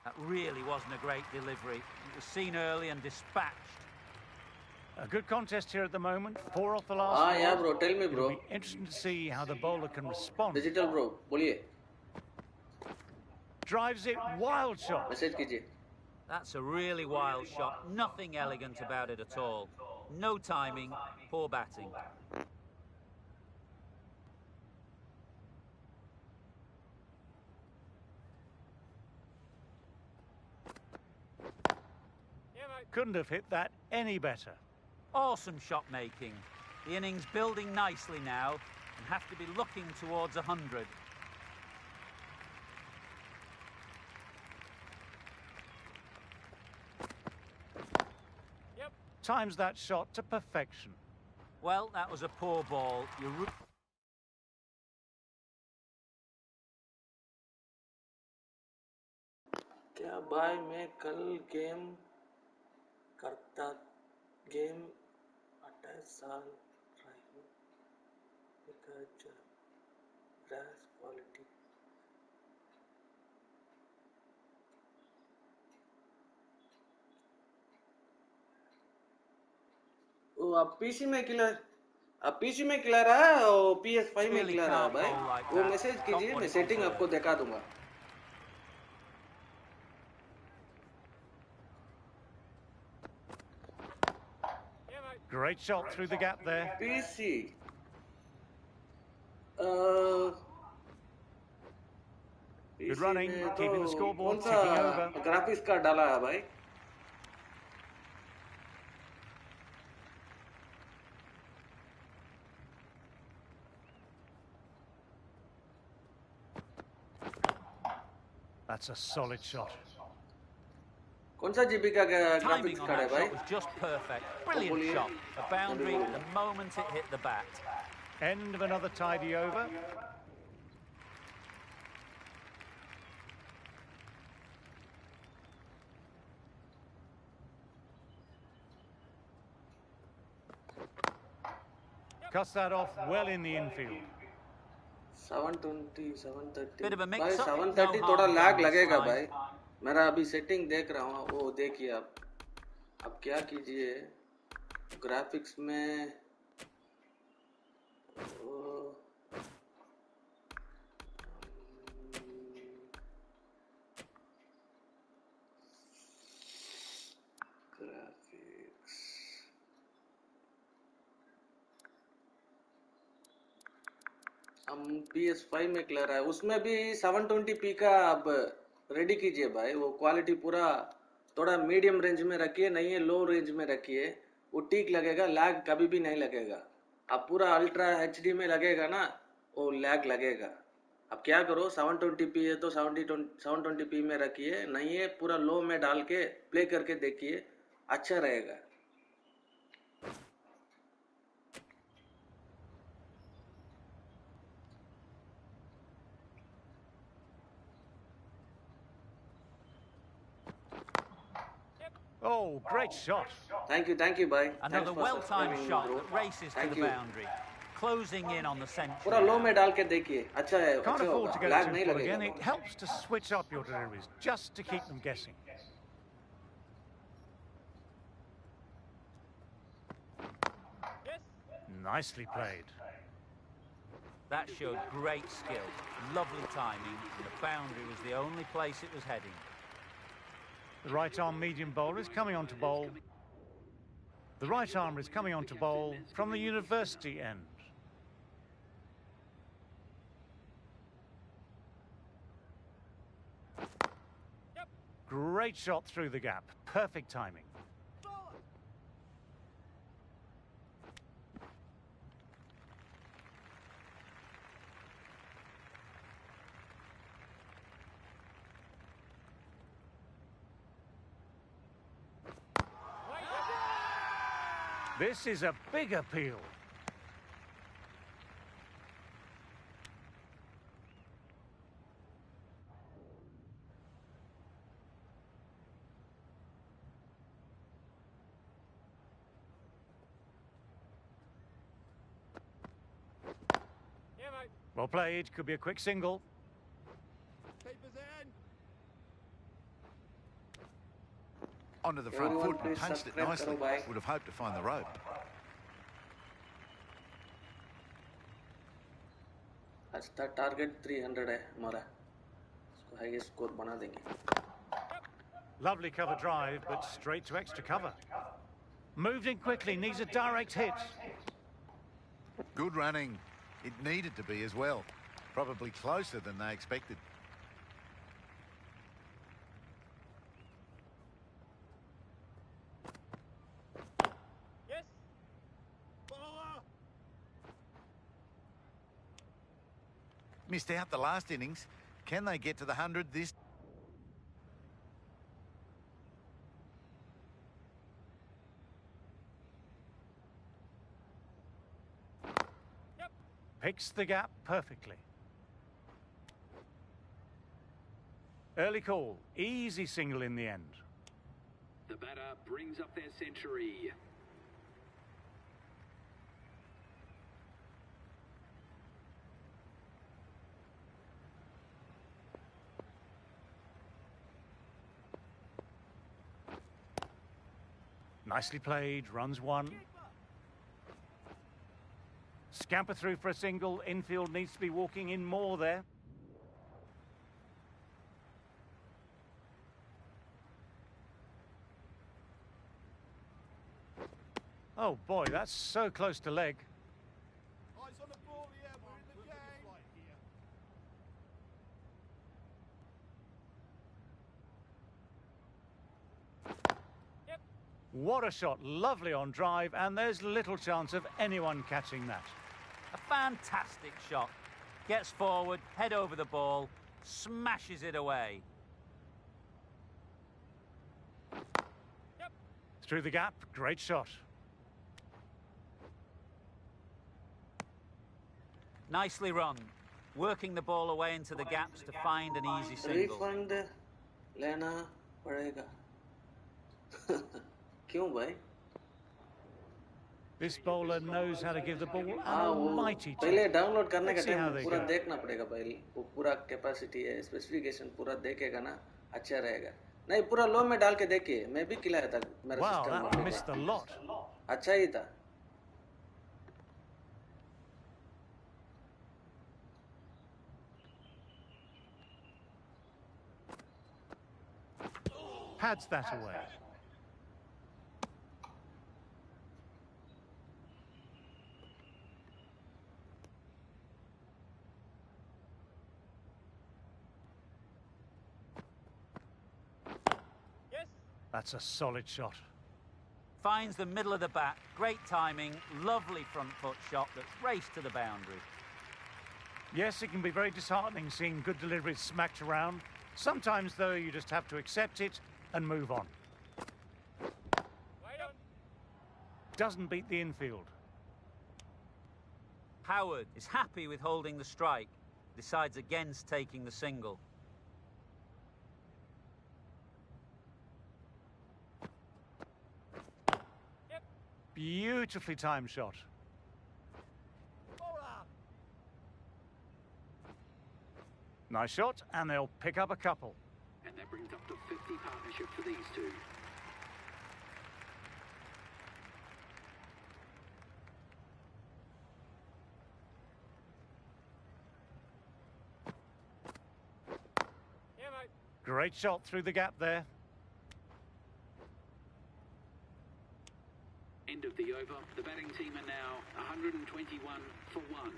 That really wasn't a great delivery. It was seen early and dispatched. A good contest here at the moment. 4 off the last. Ah, yeah, bro. Tell me, bro. It'll be interesting to see how the bowler can respond. Digital, bro. बोलिए. Drives it, wild shot. Message कीजिए. That's a really wild shot. Nothing elegant about it at all. No timing, poor batting. Couldn't have hit that any better. Awesome shot making. The innings building nicely now and have to be looking towards 100. Times that shot to perfection. Well, that was a poor ball. क्या भाई मैं कल game करता game 28 साल रही because grass quality वो आप PC में खिला रहा है और PS5 में खिला रहा है भाई वो मैसेज कीजिए मैं सेटिंग आपको दिखा दूंगा Great shot through the gap there. PC Good running, keeping the scoreboard ticking over. Graphics का डाला है भाई That's a solid shot. कौन सा जीबी का Timing ग्राफिक्स on कार्ड है that भाई shot was just perfect. Brilliant shot. A boundary the moment it hit the bat. End of another tidy over. Cuts that off well in the infield. 720 730 Bit of a mix भाई up. 730 थोड़ा lag लगेगा भाई मेरा अभी setting देख रहा हूँ वो देखिए आप क्या कीजिए ग्राफिक्स में हम PS5 में क्लियर है उसमें भी 720p का अब रेडी कीजिए भाई वो क्वालिटी पूरा थोड़ा मीडियम रेंज में रखिए नहीं है लो रेंज में रखिए वो ठीक लगेगा लैग कभी भी नहीं लगेगा अब पूरा अल्ट्रा HD में लगेगा ना वो लैग लगेगा अब क्या करो 720p है तो 720p में रखिए नहीं है पूरा लो में डाल के प्ले करके देखिए अच्छा रहेगा Oh, great shot. Thank you, bye. Another well-timed shot that races to the boundary. Closing in on the century. पूरा लो में डाल के देखिए अच्छा है Can't afford to get lag it नहीं too full लगेगा again. It helps to switch up your deliveries just to keep them guessing. Nicely played. That showed great skill, lovely timing, and the boundary was the only place it was heading. The right arm medium bowler is coming on to bowl. The right armer is coming on to bowl from the university end. Great shot through the gap. Perfect timing. This is a big appeal. Well played, could be a quick single. Papers in. Onto the front Everyone foot and please punched it subscribe nicely. karo, bhai. Would have hoped to find the rope. आज का target 300 है हमारा, इसको highest score बना देंगे. Lovely cover drive, but straight to extra cover. Moved in quickly, needs a direct hit. Good running. It needed to be as well. Probably closer than they expected. Yes. Missed out the last innings. Can they get to the 100 this? Picks the gap perfectly. Early call, easy single in the end. The batter brings up their century. Nicely played, runs one. Scamper through for a single. Infield needs to be walking in more there. Oh boy, that's so close to leg. Eyes on the ball, yeah, we're in the game. Yep. What a shot, lovely on drive, and there's little chance of anyone catching that. A fantastic shot. Gets forward, head over the ball, smashes it away. Yep. Through the gap, great shot. Nicely run. Working the ball away into the gaps to find an easy single. Refund लेना पड़ेगा. क्यों भाई? This bowler knows how to give the ball an हाँ वो almighty पहले tip. Download करने का Let's see how time they पूरा go. देखना पड़ेगा भाई. वो पूरा कैपेसिटी है, स्पेसिफिकेशन पूरा देखेगा ना, अच्छा रहेगा. नहीं पूरा लो में डाल के देखिए, मैं भी खिलाया था मेरा Wow, system that missed a lot. अच्छा ही था. Pads that away. Yes. That's a solid shot. Finds the middle of the bat. Great timing. Lovely front foot shot that's raced to the boundary. Yes, it can be very disheartening seeing good deliveries smacked around. Sometimes, though, you just have to accept it and move on. Wait on. Doesn't beat the infield. Howard is happy with holding the strike. Decides against taking the single. Yep. Beautifully timed shot. MORYA. Nice shot, and they'll pick up a couple. And that brings up to 50 partnership for these two. Yeah, mate. Great shot through the gap there. End of the over. The batting team are now 121 for 1.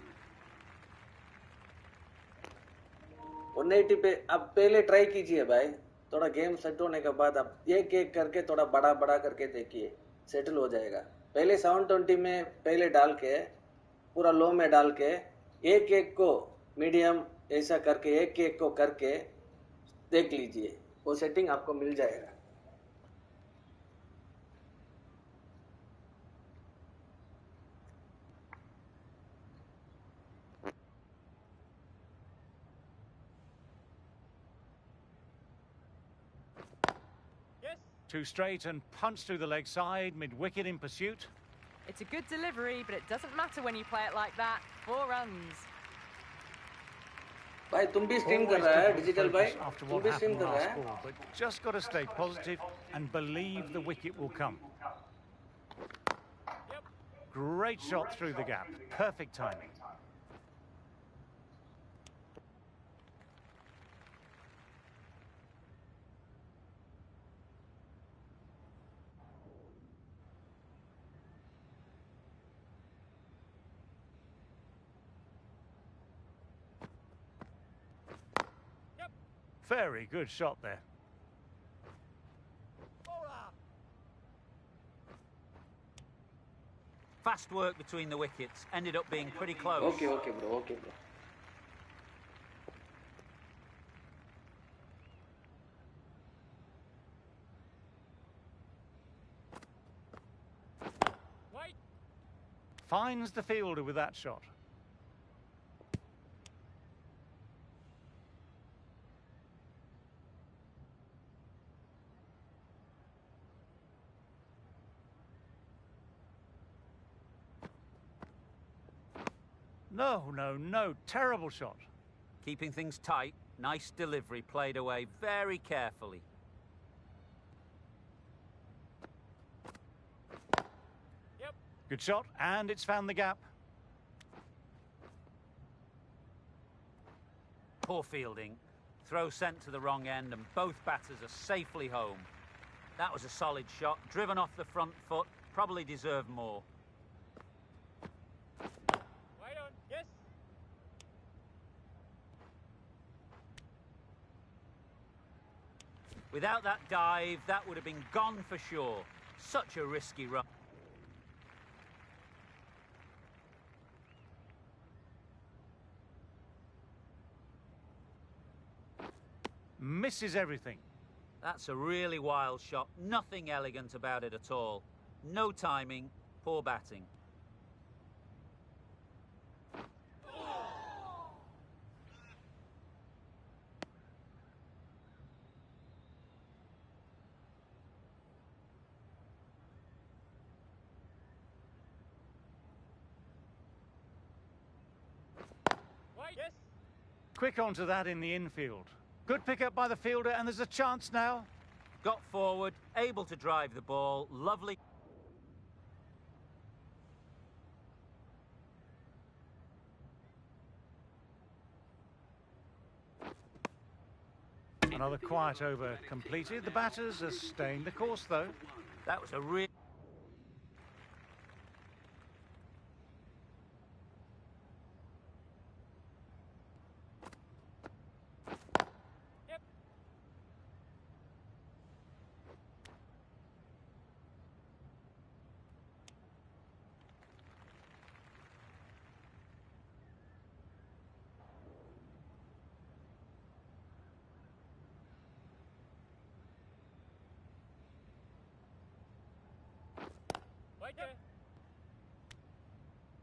180 पे अब पहले try कीजिए भाई. थोड़ा game set होने के बाद अब एक एक करके थोड़ा बड़ा बड़ा करके देखिए, सेटल हो जाएगा. पहले 720 में पहले डाल के पूरा लो में डाल के एक एक को मीडियम ऐसा करके एक एक को करके देख लीजिए, वो सेटिंग आपको मिल जाएगा. Yes. Two straight and punch through the leg side, mid-wicket in pursuit. It's a good delivery, but it doesn't matter when you play it like that. 4 runs. भाई तुम भी स्ट्रीम कर Always रहा है difficult to डिजिटल भाई focus after तुम what भी stream happened कर रहा last है ball, but just got to stay positive and believe the wicket will come. Great shot through the gap. Perfect timing. Very good shot there. Fast work between the wickets. Ended up being pretty close. Okay bro, okay bro. Finds the fielder with that shot. No. Terrible shot. Keeping things tight. Nice delivery. Played away very carefully. Good shot, and it's found the gap. Poor fielding. Throw sent to the wrong end and both batters are safely home. That was a solid shot. Driven off the front foot. Probably deserved more. Yes. Without that dive, that would have been gone for sure. Such a risky run. Misses everything. That's a really wild shot. Nothing elegant about it at all. No timing, poor batting. Yes. Quick onto that in the infield. Good pick up by the fielder, and there's a chance now. Got forward, able to drive the ball. Lovely. Another quiet over completed. The batters are staying the course, though. That was a real...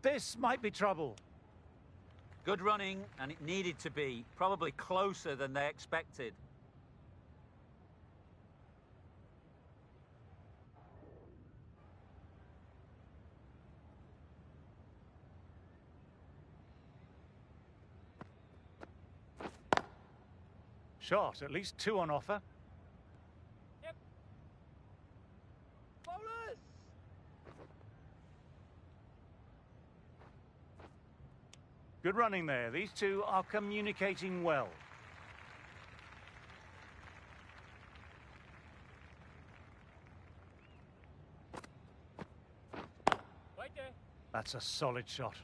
This might be trouble. Good running, and it needed to be. Probably closer than they expected. Shot, at least two on offer. Bowlers. Good running there. These two are communicating well. Right there. That's a solid shot.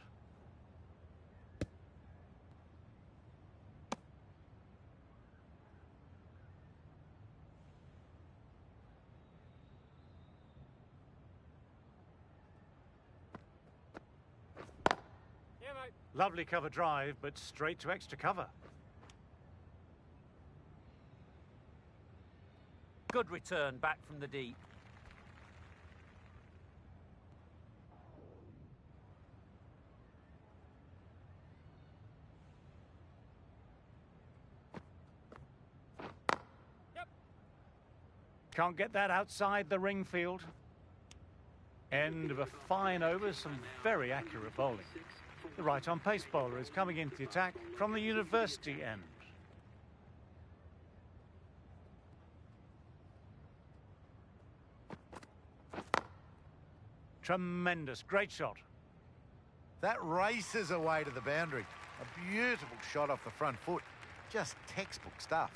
Yeah, mate. Lovely cover drive, but straight to extra cover. Good return back from the deep. Can't get that outside the ring field. End of a fine over, some very accurate bowling. for The one. right-arm pace bowler is coming into the attack from the university end. Tremendous, great shot. That races away to the boundary. A beautiful shot off the front foot. Just textbook stuff.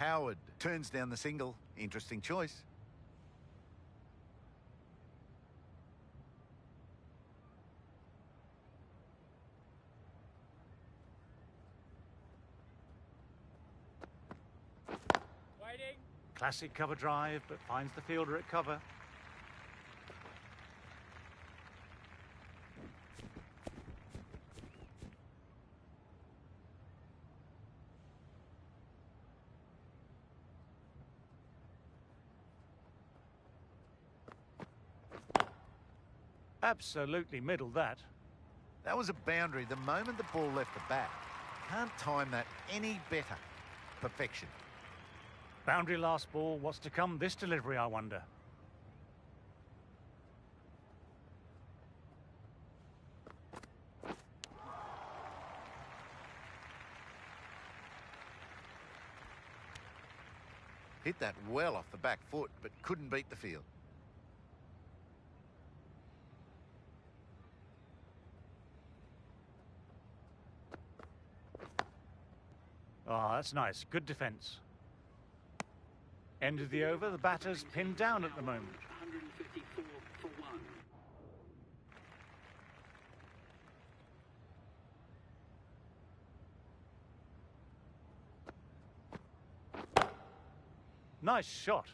Howard turns down the single. Interesting choice. Classic cover drive, but finds the fielder at cover. Absolutely middled that. That was a boundary the moment the ball left the bat. Can't time that any better. Perfection. Boundary last ball. What's to come this delivery, I wonder? Hit that well off the back foot, but couldn't beat the field. Oh, that's nice. Good defence. End of the over. The batter's pinned down at the moment. 154 for one. Nice shot.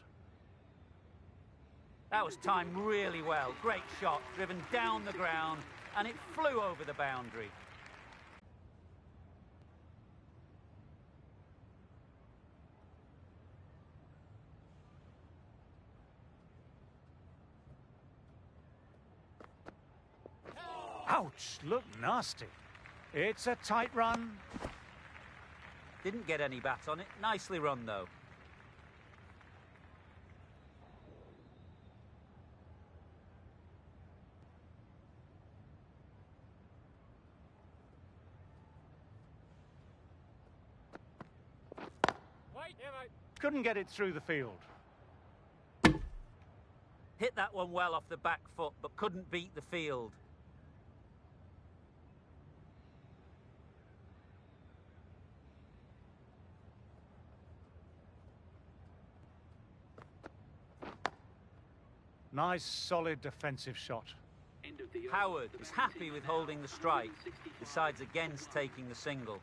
That was timed really well. Great shot, driven down the ground, and it flew over the boundary. Ouch, look nasty. It's a tight run. Didn't get any bat on it. Nicely run, though. Couldn't get it through the field. Hit that one well off the back foot, but couldn't beat the field. Nice, solid defensive shot. End of the over. Howard The is batting happy team with are now holding the strike, 165. decides against taking the single.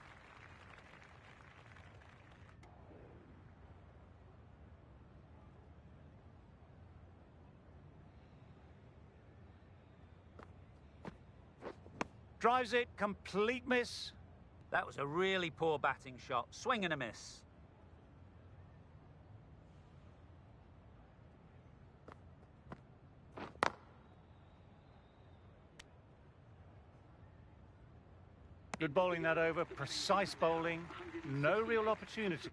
Drives it, complete miss. That was a really poor batting shot. Swing and a miss. Good bowling that over, precise bowling, no real opportunity.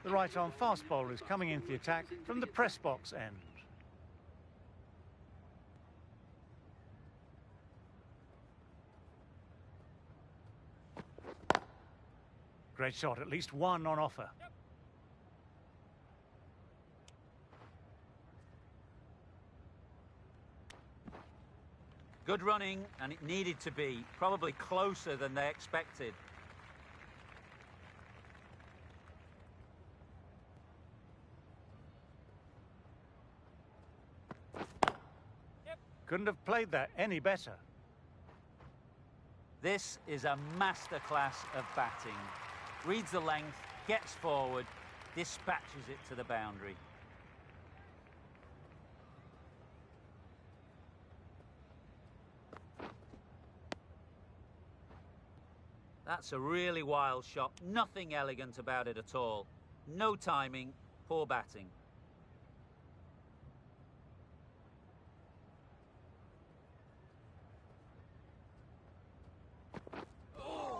The right-arm fast bowler is coming into the attack from the press box end. Great shot, at least one on offer. Good running, and it needed to be. Probably closer than they expected. Couldn't have played that any better. This is a masterclass of batting. Reads the length, gets forward, dispatches it to the boundary. That's a really wild shot. Nothing elegant about it at all. No timing, poor batting.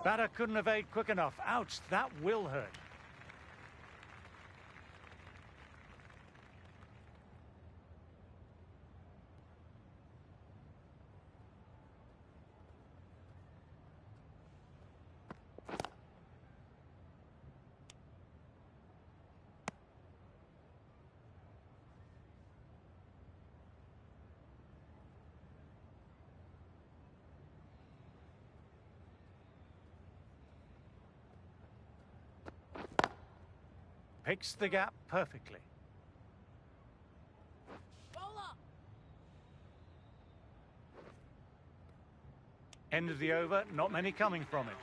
Batter couldn't evade quick enough. Ouch, that will hurt. Picks the gap perfectly. End of the over, not many coming from it.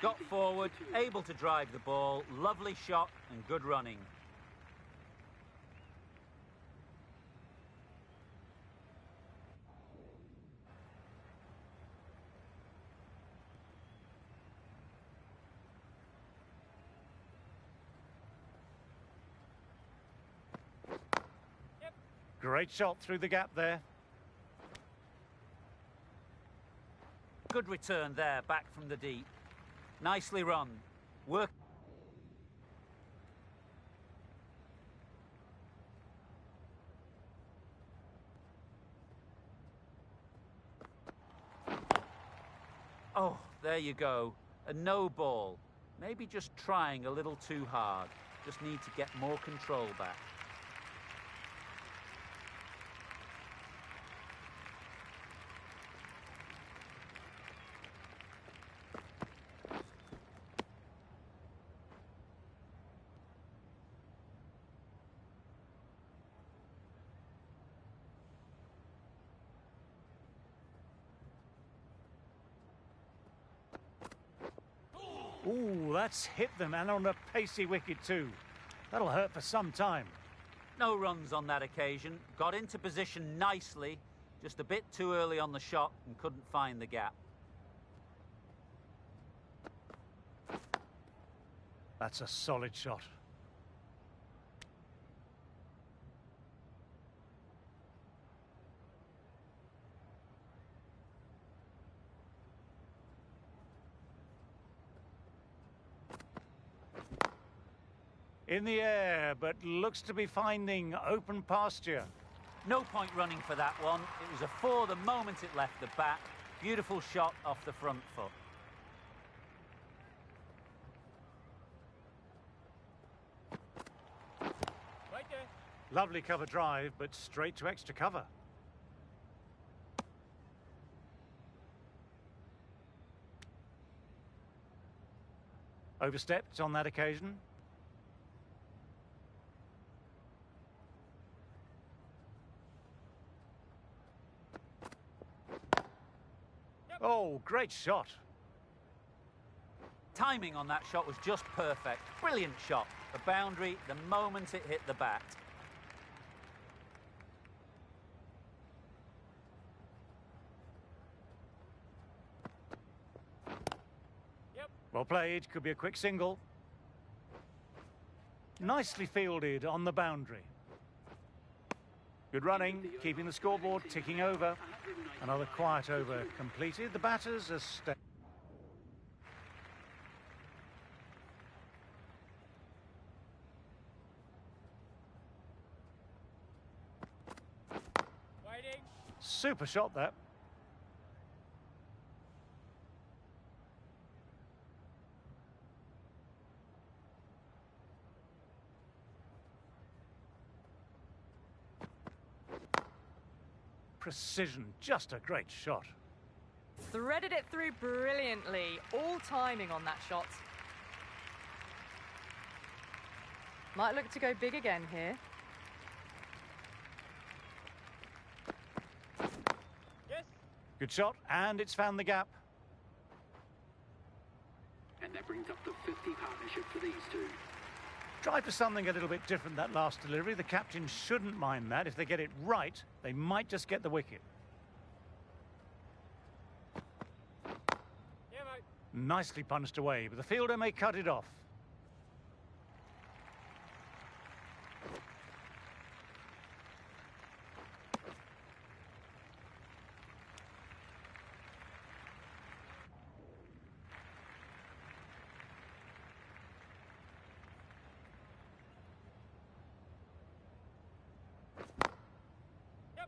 Got forward, able to drive the ball, lovely shot and good running. Great shot through the gap there. Good return there, back from the deep. Nicely run. Work. Oh, there you go. A no ball. Maybe just trying a little too hard. Just need to get more control back. Ooh, that's hit them, and on a pacey wicket too. That'll hurt for some time. No runs on that occasion. Got into position nicely. Just a bit too early on the shot and couldn't find the gap. That's a solid shot. In the air, but looks to be finding open pasture. No point running for that one. It was a four the moment it left the bat. Beautiful shot off the front foot. Right there. Lovely cover drive, but straight to extra cover. Overstepped on that occasion. Oh, great shot. Timing on that shot was just perfect. Brilliant shot. The boundary the moment it hit the bat. Well played, could be a quick single. Nicely fielded on the boundary. Good running, keeping the scoreboard ticking over. Another quiet over completed. The batters are Waiting. super shot that. Precision, just a great shot. Threaded it through brilliantly. All timing on that shot. Might look to go big again here. Yes. Good shot, and it's found the gap. And that brings up the 50 partnership for these two. Tried for something a little bit different that last delivery. The captain shouldn't mind that. If they get it right, they might just get the wicket. Yeah, mate. Nicely punched away, but the fielder may cut it off.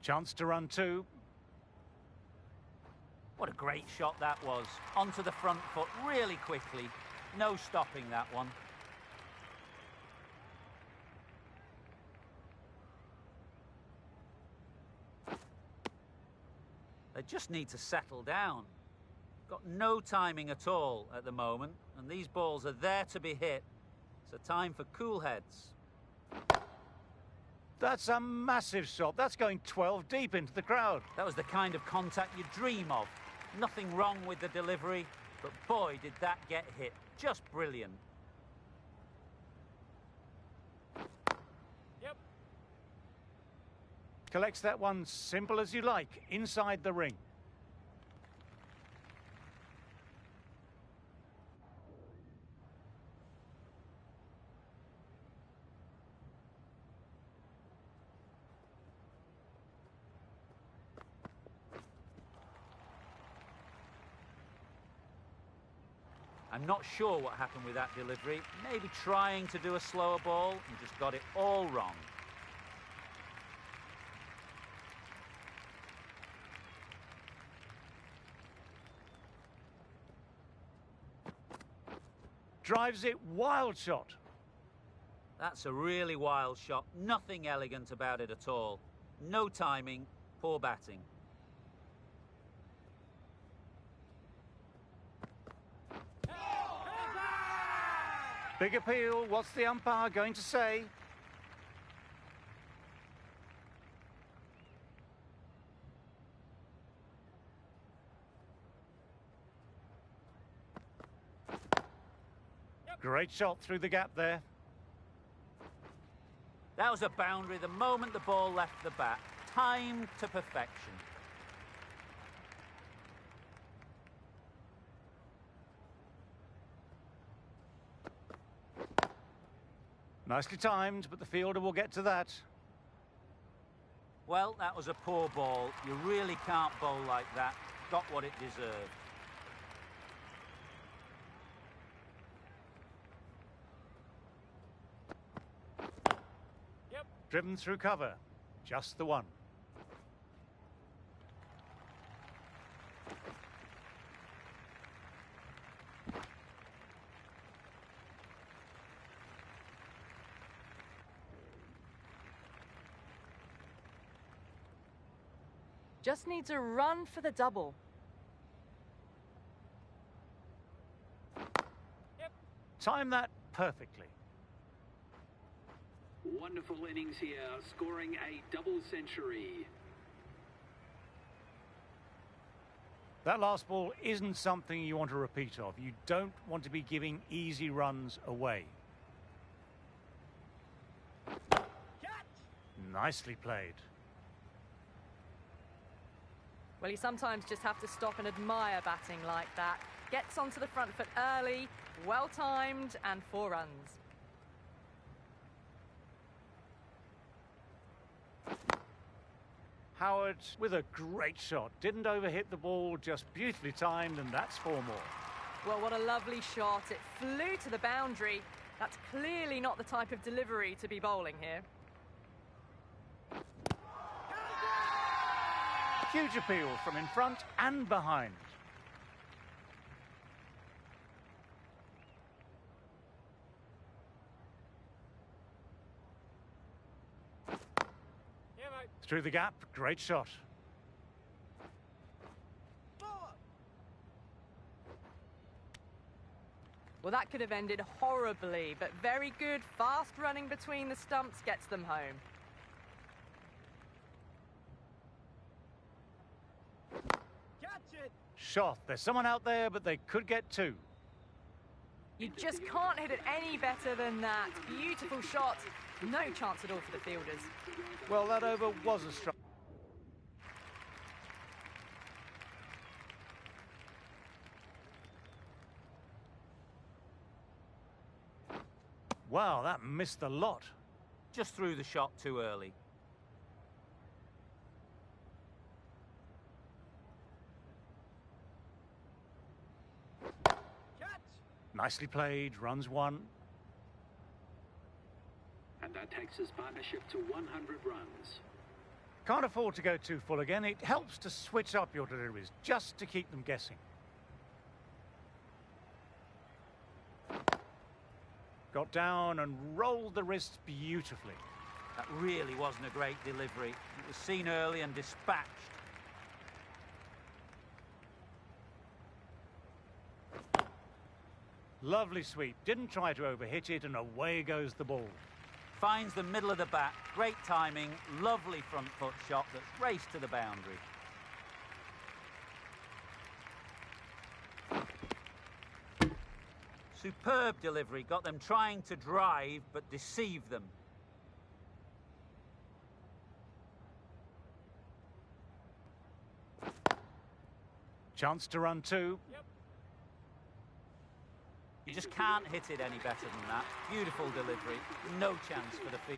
Chance to run two. What a great shot that was. Onto the front foot really quickly. No stopping that one. They just need to settle down. Got no timing at all at the moment, and these balls are there to be hit. So time for cool heads. That's a massive shot. That's going 12 deep into the crowd. That was the kind of contact you dream of. Nothing wrong with the delivery, but boy, did that get hit. Just brilliant. Yep. Collects that one simple as you like, inside the ring. I'm not sure what happened with that delivery. Maybe trying to do a slower ball and just got it all wrong. Drives it, wild shot. That's a really wild shot. Nothing elegant about it at all. No timing, poor batting. Big appeal. What's the umpire going to say? Great shot through the gap there. That was a boundary the moment the ball left the bat. Timed to perfection. Nicely timed, but the fielder will get to that. Well, that was a poor ball. You really can't bowl like that. Got what it deserved. Driven through cover. Just the one. Just needs a run for the double. Time that perfectly. Wonderful innings here, scoring a double century. That last ball isn't something you want to repeat of. You don't want to be giving easy runs away. Nicely played. Well, you sometimes just have to stop and admire batting like that. Gets onto the front foot early, well-timed, and 4 runs. Howard with a great shot. Didn't overhit the ball, just beautifully timed, and that's 4 more. Well, what a lovely shot. It flew to the boundary. That's clearly not the type of delivery to be bowling here. Huge appeal from in front and behind. Through the gap, great shot. Well, that could have ended horribly, but very good, fast running between the stumps gets them home. Shot. There's someone out there, but they could get 2. You just can't hit it any better than that. Beautiful shot. No chance at all for the fielders. Well, that over was a strike. Wow, that missed the lot. Just threw the shot too early. Nicely played, runs 1. And that takes his partnership to 100 runs. Can't afford to go too full again. It helps to switch up your deliveries, just to keep them guessing. Got down and rolled the wrists beautifully. That really wasn't a great delivery. It was seen early and dispatched. Lovely sweep. Didn't try to overhit it, and away goes the ball. Finds the middle of the bat. Great timing. Lovely front foot shot that's raced to the boundary. Superb delivery. Got them trying to drive, but deceived them. Chance to run 2. You just can't hit it any better than that. Beautiful delivery. No chance for the field.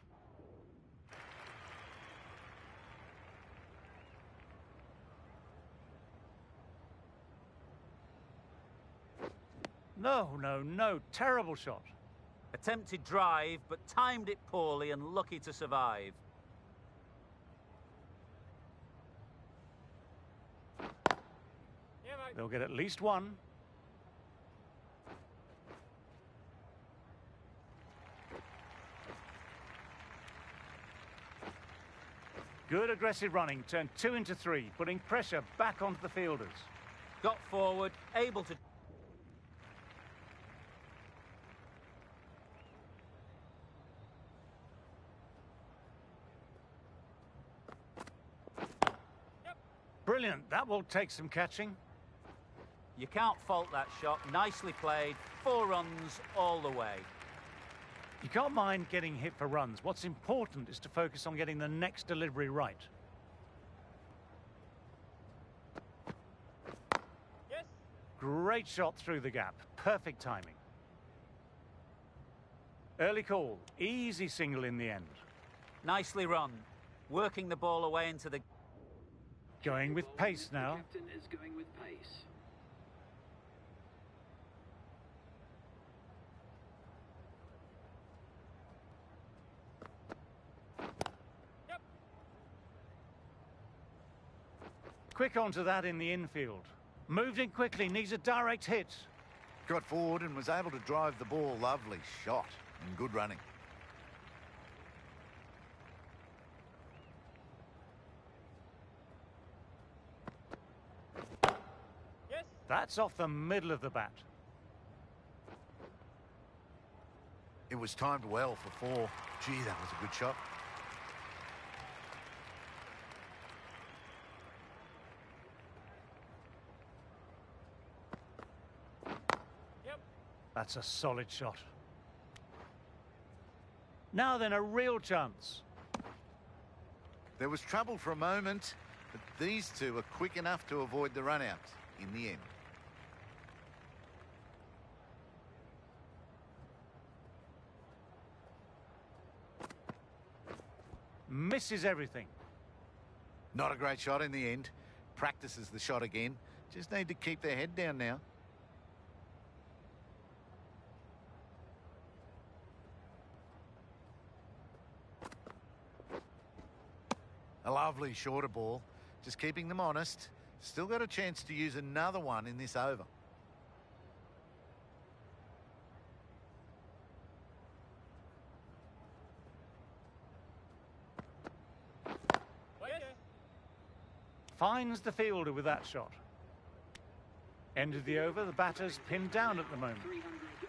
No. Terrible shot. Attempted drive, but timed it poorly and lucky to survive. They'll get at least 1. Good aggressive running, turned 2 into 3, putting pressure back onto the fielders. Got forward, able to... Brilliant, that will take some catching. You can't fault that shot. Nicely played. 4 runs all the way. You can't mind getting hit for runs. What's important is to focus on getting the next delivery right. Yes. Great shot through the gap. Perfect timing. Early call. Easy single in the end. Nicely run. Working the ball away into the... Going with pace now. The captain is going with pace. Quick onto that in the infield. Moved in quickly, needs a direct hit. Got forward and was able to drive the ball. Lovely shot and good running. That's off the middle of the bat. It was timed well for 4. Gee, that was a good shot. That's a solid shot. Now then, a real chance. There was trouble for a moment, but these two are quick enough to avoid the run-out in the end. Misses everything. Not a great shot in the end. Practices the shot again. Just need to keep their head down now. A lovely shorter ball. Just keeping them honest. Still got a chance to use another one in this over. Finds the fielder with that shot. End of the over, the batter's pinned down at the moment.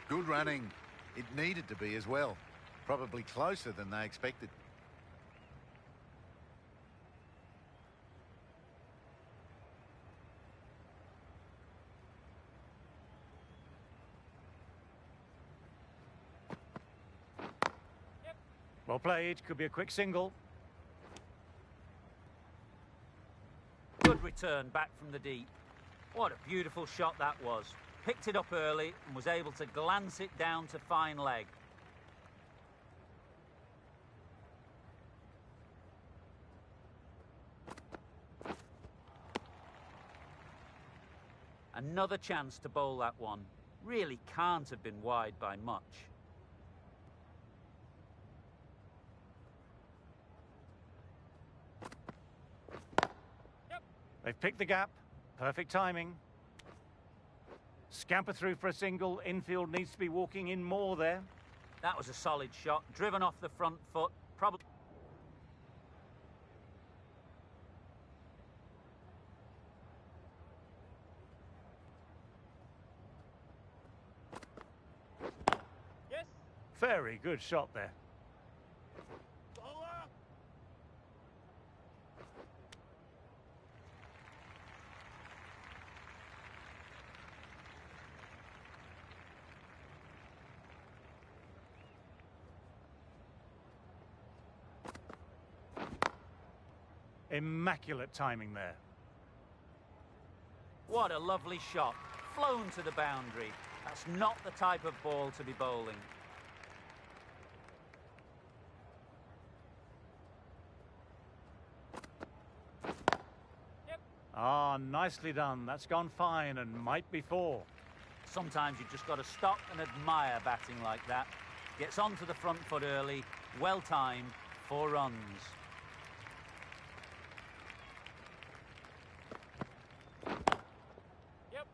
Good running. It needed to be as well. Probably closer than they expected. Well played, could be a quick single. Good return back from the deep. What a beautiful shot that was. Picked it up early and was able to glance it down to fine leg. Another chance to bowl that one. Really can't have been wide by much. They've picked the gap. Perfect timing. Scamper through for a single. Infield needs to be walking in more there. That was a solid shot. Driven off the front foot. Probably. Very good shot there. Immaculate timing there. What a lovely shot. Flown to the boundary. That's not the type of ball to be bowling. Ah, nicely done. That's gone fine and might be 4. Sometimes you've just got to stop and admire batting like that. Gets onto the front foot early. Well timed. 4 runs.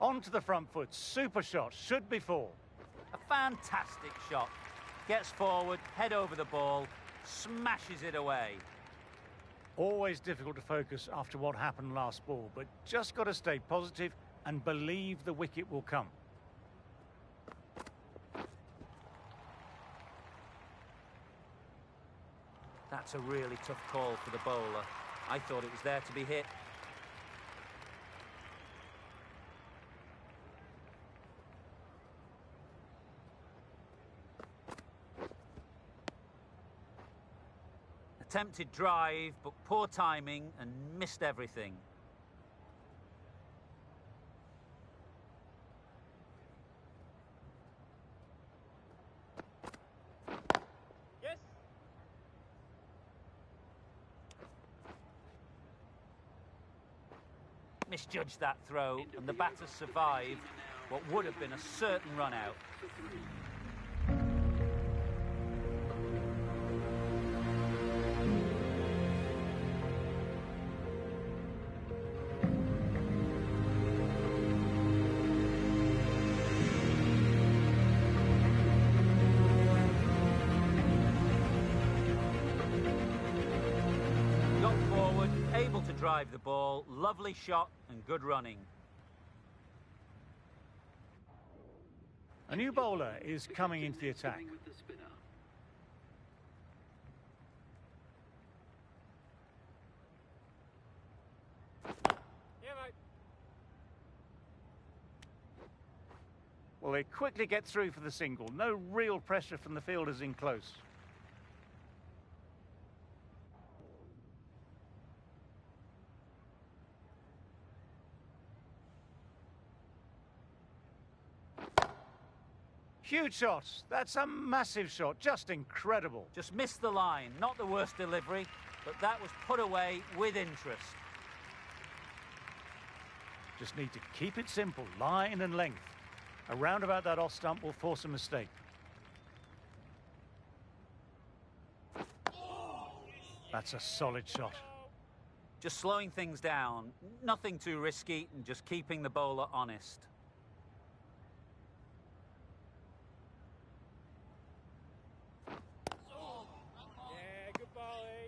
Onto the front foot. Super shot. Should be 4. A fantastic shot. Gets forward, head over the ball, smashes it away. Always difficult to focus after what happened last ball, but just got to stay positive and believe the wicket will come. That's a really tough call for the bowler. I thought it was there to be hit. Attempted drive, but poor timing and missed everything. Yes. Misjudged that throw, and the batter survived what would have been a certain run out. able to drive the ball, lovely shot and good running. A new bowler is coming into the attack. With the spinner. Well, they quickly get through for the single. No real pressure from the fielders in close. Huge shot. That's a massive shot. Just incredible. Just missed the line. Not the worst delivery, but that was put away with interest. Just need to keep it simple. Line and length. A roundabout that off stump will force a mistake. That's a solid shot. Just slowing things down. Nothing too risky and just keeping the bowler honest.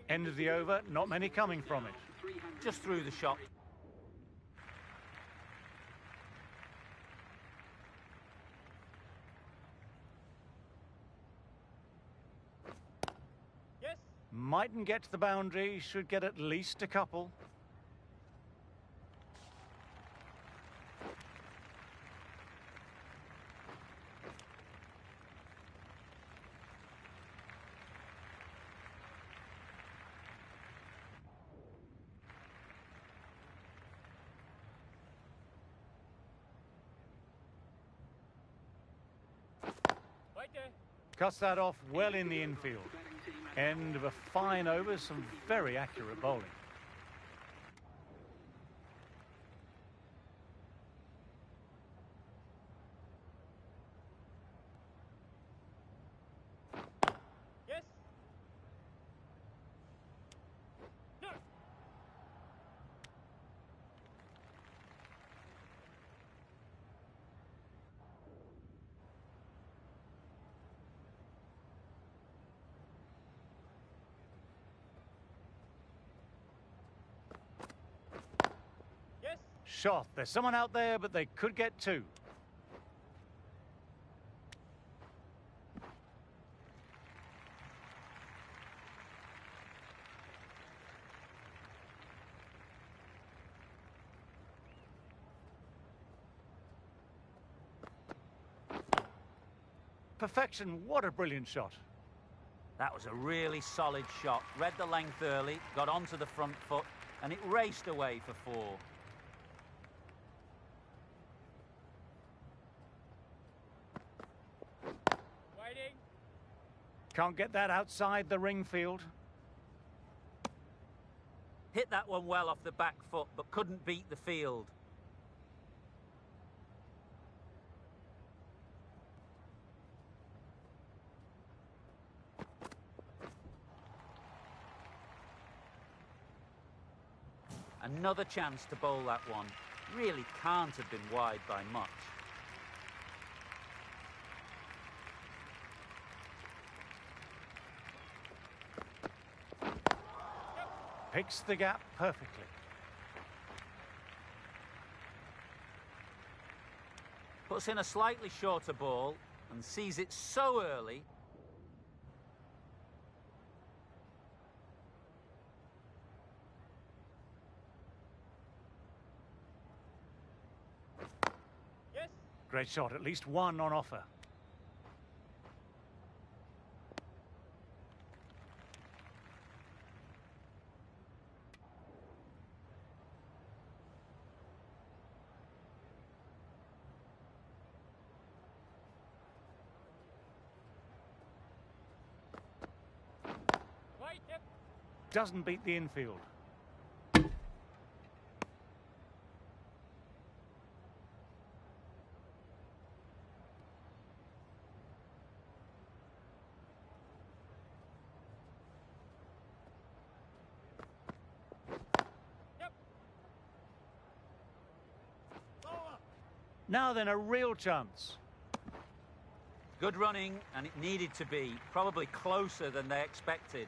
End of the over, not many coming from it. Just through the shot. Mightn't get to the boundary, should get at least a couple. Cuts that off well in the infield. End of a fine over, some very accurate bowling. Yes. No. Shot. There's someone out there, but they could get two. Perfection. What a brilliant shot. That was a really solid shot. Read the length early, got onto the front foot, and it raced away for four. Can't get that outside the ring field. Hit that one well off the back foot, but couldn't beat the field. Another chance to bowl that one. Really can't have been wide by much. Picks the gap perfectly. Puts in a slightly shorter ball and sees it so early. Yes. Great shot, at least one on offer. Doesn't beat the infield. Now then, a real chance. Good running, and it needed to be. Probably closer than they expected.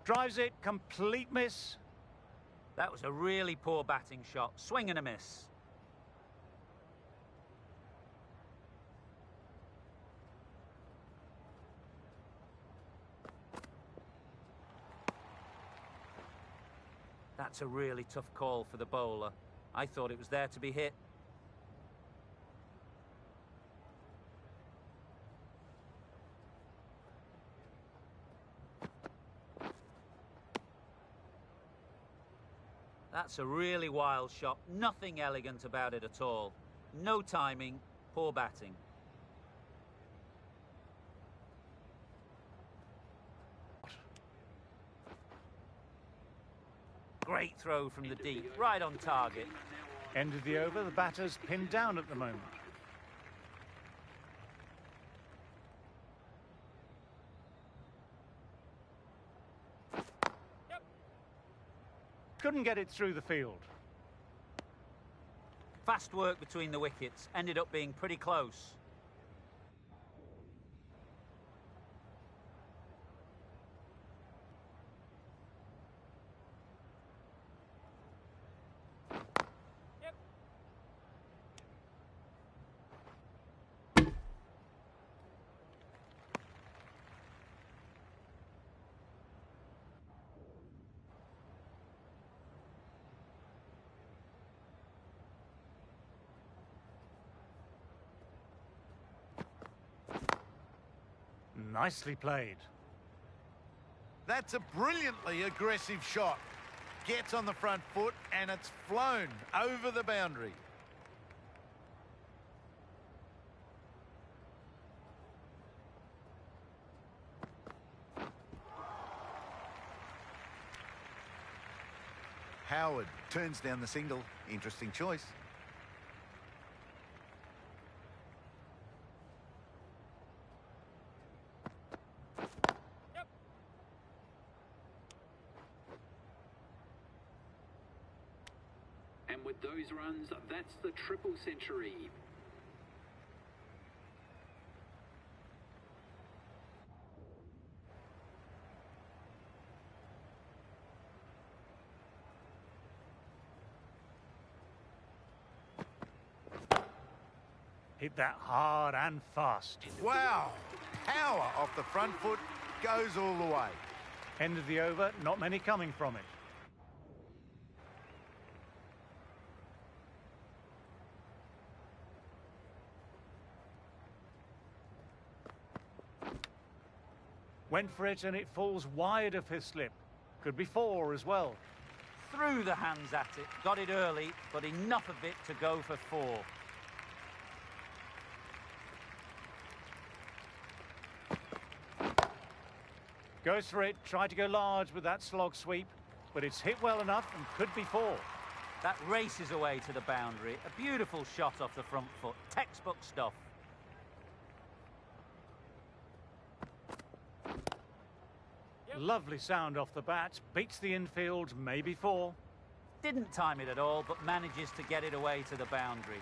Drives it, complete miss. That was a really poor batting shot. Swing and a miss. That's a really tough call for the bowler. I thought it was there to be hit. That's a really wild shot. Nothing elegant about it at all. No timing, poor batting. Great throw from the deep, right on target. End of the over, the batter's pinned down at the moment. Couldn't get it through the field. Fast work between the wickets, ended up being pretty close. Nicely played. That's a brilliantly aggressive shot. Gets on the front foot and it's flown over the boundary. Howard turns down the single. Interesting choice. And with those runs, that's the triple century. Hit that hard and fast. Wow! Power off the front foot, goes all the way. End of the over, not many coming from it. Went for it and it falls wide of his slip. Could be 4 as well. Threw the hands at it, got it early, but enough of it to go for 4. Goes for it, tried to go large with that slog sweep, but it's hit well enough and could be 4. That races away to the boundary. A beautiful shot off the front foot. Textbook stuff. Lovely sound off the bat, beats the infield, maybe 4. Didn't time it at all, but manages to get it away to the boundary.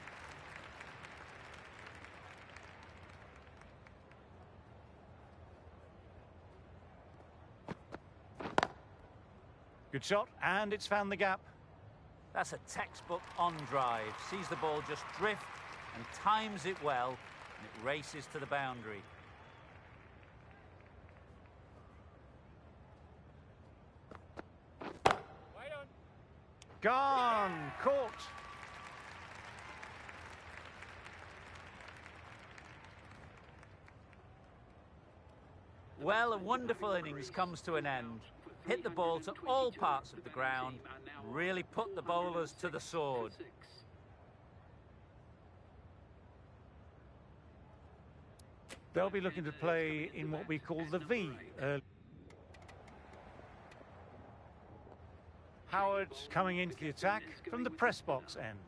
Good shot, and it's found the gap. That's a textbook on drive. Sees the ball just drift and times it well, and it races to the boundary. Gone, caught. Well, a wonderful innings comes to an end. Hit the ball to all parts of the ground, really put the bowlers to the sword. They'll be looking to play in what we call the V. Howard coming into the attack from the press box end.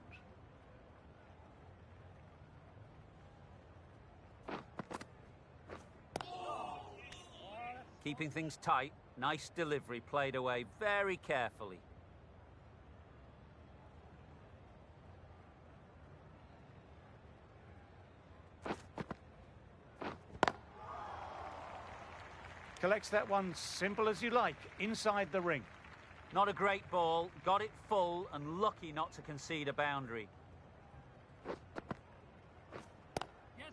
Keeping things tight, nice delivery played away very carefully. Collects that one simple as you like, inside the ring. Not a great ball, got it full and lucky not to concede a boundary. Yes.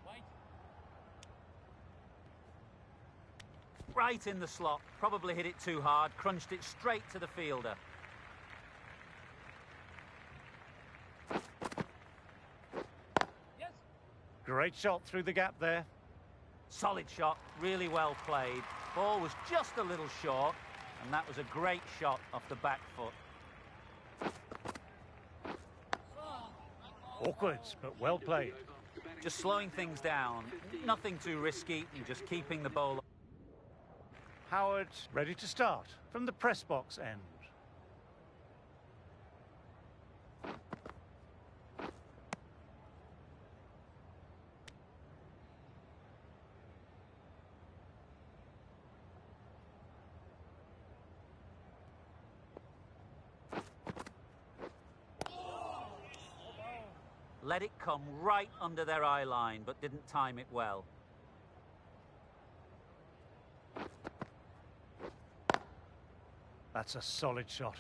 Wait. Right in the slot, probably hit it too hard, crunched it straight to the fielder. Great shot through the gap there. Solid shot, really well played. Ball was just a little short, and that was a great shot off the back foot. Awkward, but well played. Just slowing things down, nothing too risky, and just keeping the ball. Howard ready to start from the press box end. Let it come right under their eye line, but didn't time it well. That's a solid shot.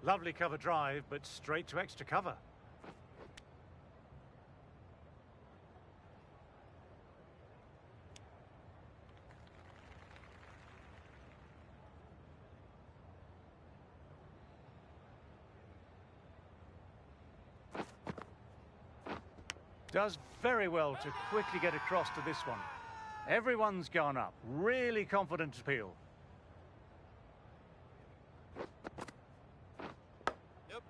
Lovely cover drive, but straight to extra cover. Does very well to quickly get across to this one. Everyone's gone up. Really confident appeal. Yep.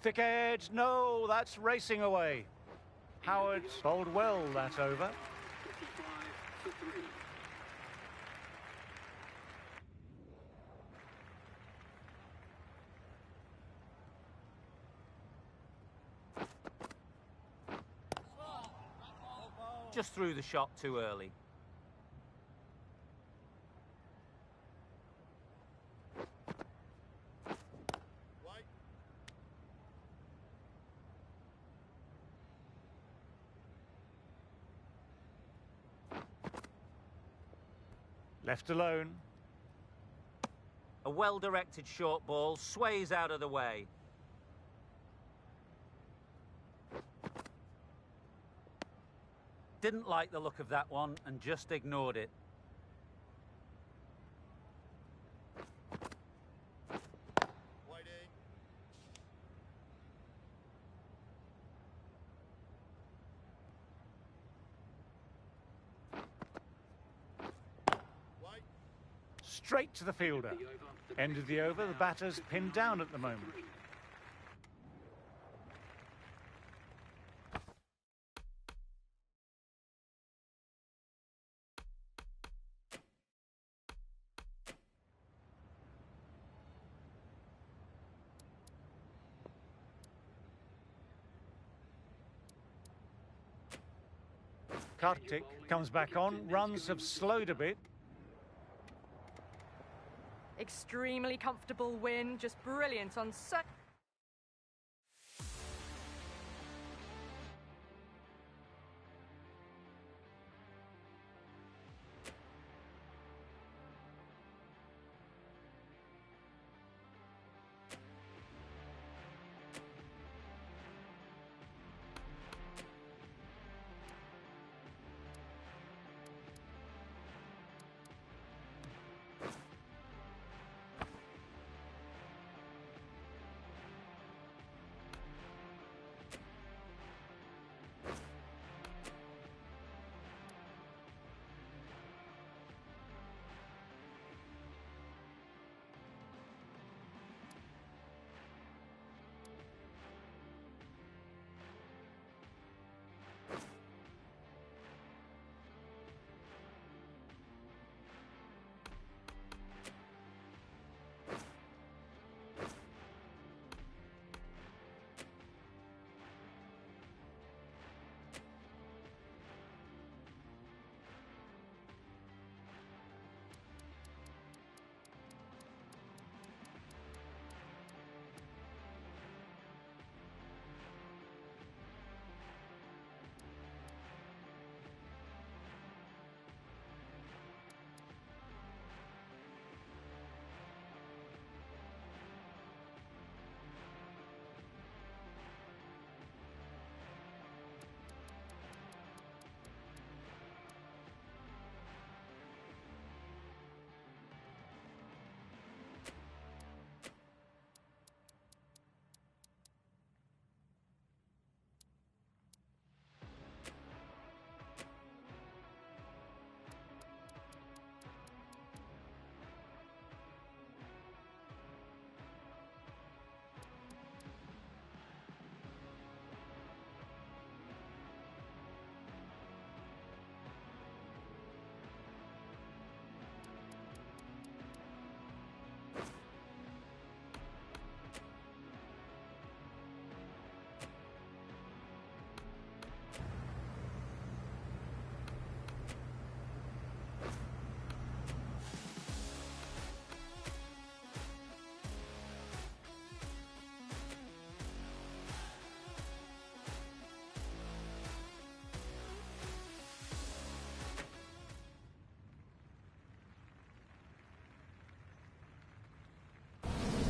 Thick edge. No, that's racing away. Howard bowled well that over. 55 for 3. Just threw the shot too early. Wait. Left alone. A well-directed short ball sways out of the way. Didn't like the look of that one and just ignored it. Waiting. Wait. Straight to the fielder. End of the over, the batter's pinned down at the moment. Kartik comes back on, runs have slowed a bit. Extremely comfortable win, just brilliant on so...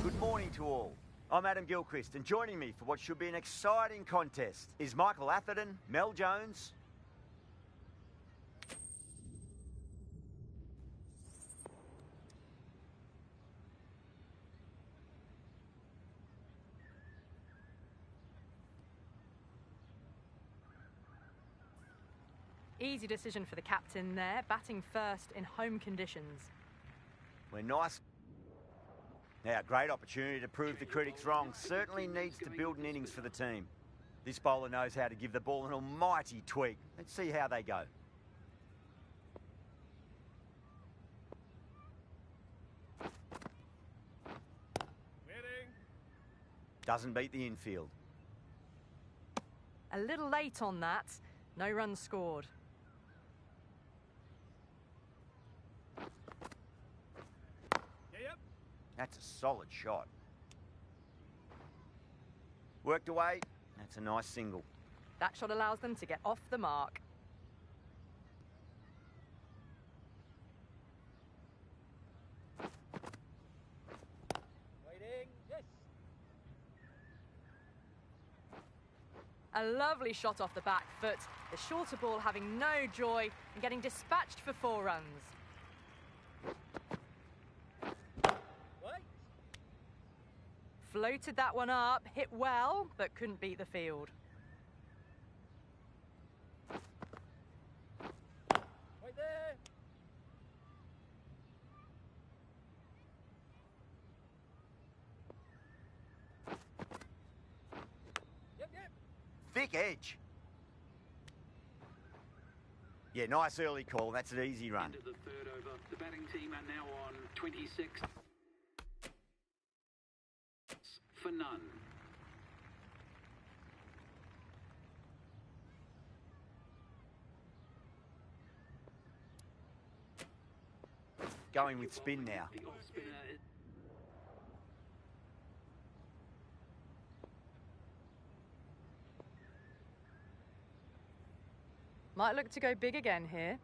Good morning to all. I'm Adam Gilchrist, and joining me for what should be an exciting contest is Michael Atherton, Mel Jones. Easy decision for the captain there, batting first in home conditions. We're nice. Now, great opportunity to prove the critics wrong. Certainly needs to build an innings for the team. This bowler knows how to give the ball an almighty tweak. Let's see how they go. Doesn't beat the infield. A little late on that. No runs scored. That's a solid shot. Worked away. That's a nice single. That shot allows them to get off the mark. Waiting. Yes. A lovely shot off the back foot. The shorter ball having no joy and getting dispatched for 4 runs. Floated that one up, hit well, but couldn't beat the field. Right there. Yep. Thick edge. Yeah, nice early call. That's an easy run. Into the third over. The batting team are now on 26 for none. Going with spin now. The off spinner is Might look to go big again here.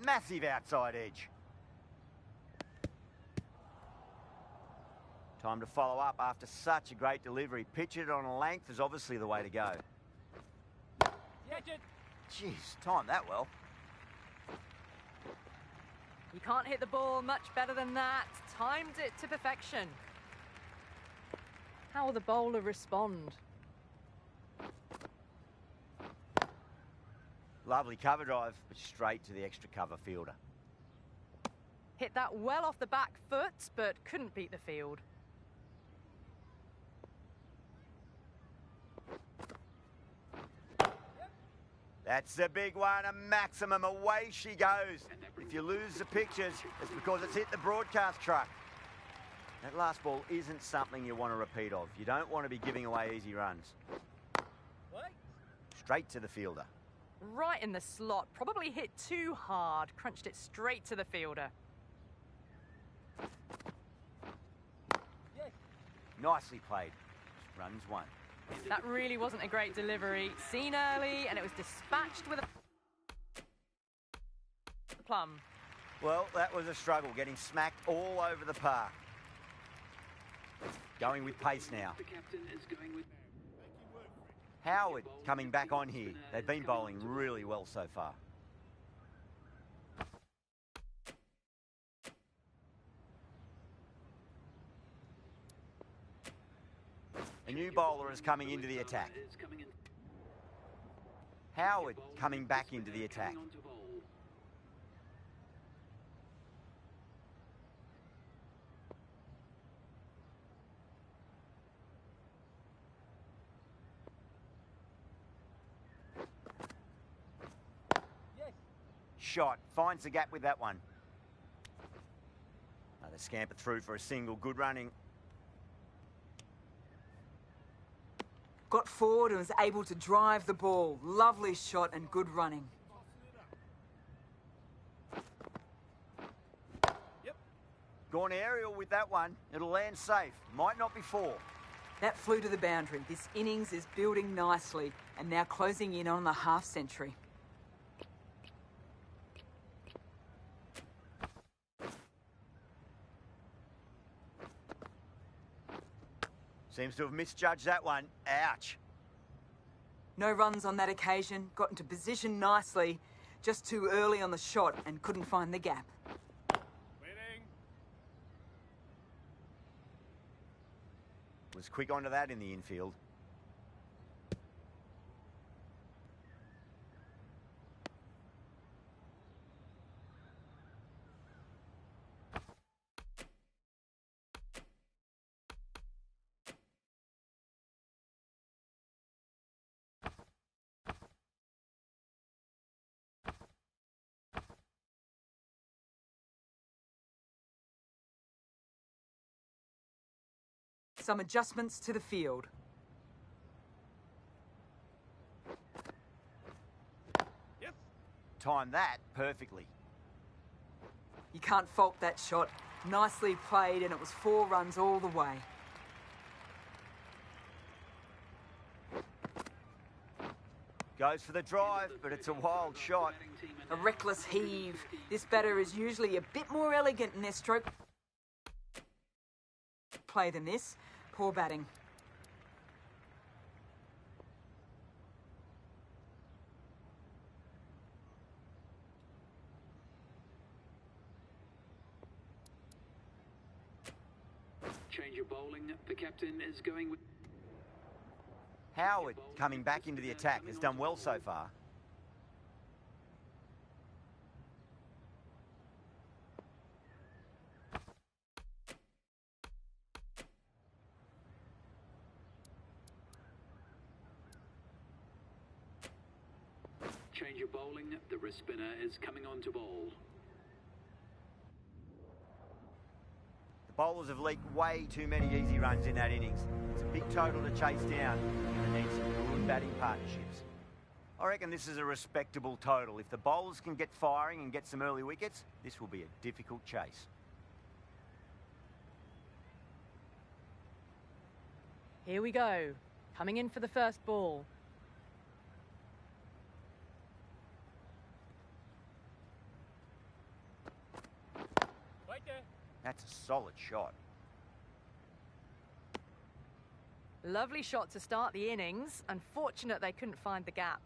Massive outside edge. Time to follow up after such a great delivery. Pitch it on a length is obviously the way to go. Jeez, timed that well. You can't hit the ball much better than that. Timed it to perfection. How will the bowler respond? Lovely cover drive, but straight to the extra cover fielder. Hit that well off the back foot, but couldn't beat the field. That's a big one, a maximum. Away she goes. If you lose the pictures, it's because it's hit the broadcast truck. That last ball isn't something you want to repeat of. You don't want to be giving away easy runs. Straight to the fielder. Right in the slot. Probably hit too hard. Crunched it straight to the fielder. Nicely played. Runs one. That really wasn't a great delivery. Seen early, and it was dispatched with a plum. Well, that was a struggle, getting smacked all over the park. Going with pace now. the captain is going with Howard coming back on here. They've been bowling really well so far. A new bowler is coming into the attack. Howard coming back into the attack. Shot, finds the gap with that one. They scamper through for a single, good running. Got forward and was able to drive the ball. Lovely shot and good running. Gone aerial with that one. It'll land safe. Might not be 4. That flew to the boundary. This innings is building nicely and now closing in on the half century. Seems to have misjudged that one. Ouch. No runs on that occasion. Got into position nicely. Just too early on the shot and couldn't find the gap. Winning. Was quick onto that in the infield. Some adjustments to the field. Yes. Timed that perfectly. You can't fault that shot. Nicely played, and it was 4 runs all the way. Goes for the drive, but it's a wild shot. A reckless heave. This batter is usually a bit more elegant in their stroke play than this. Poor batting. Change of bowling. The captain is going with... Howard, coming back into the attack, has done well so far. Change of bowling. The wrist spinner is coming on to bowl. The bowlers have leaked way too many easy runs in that innings. It's a big total to chase down and needs some good batting partnerships. I reckon this is a respectable total. If the bowlers can get firing and get some early wickets, this will be a difficult chase. Here we go. Coming in for the first ball. Right there. That's a solid shot. Lovely shot to start the innings. Unfortunate they couldn't find the gap.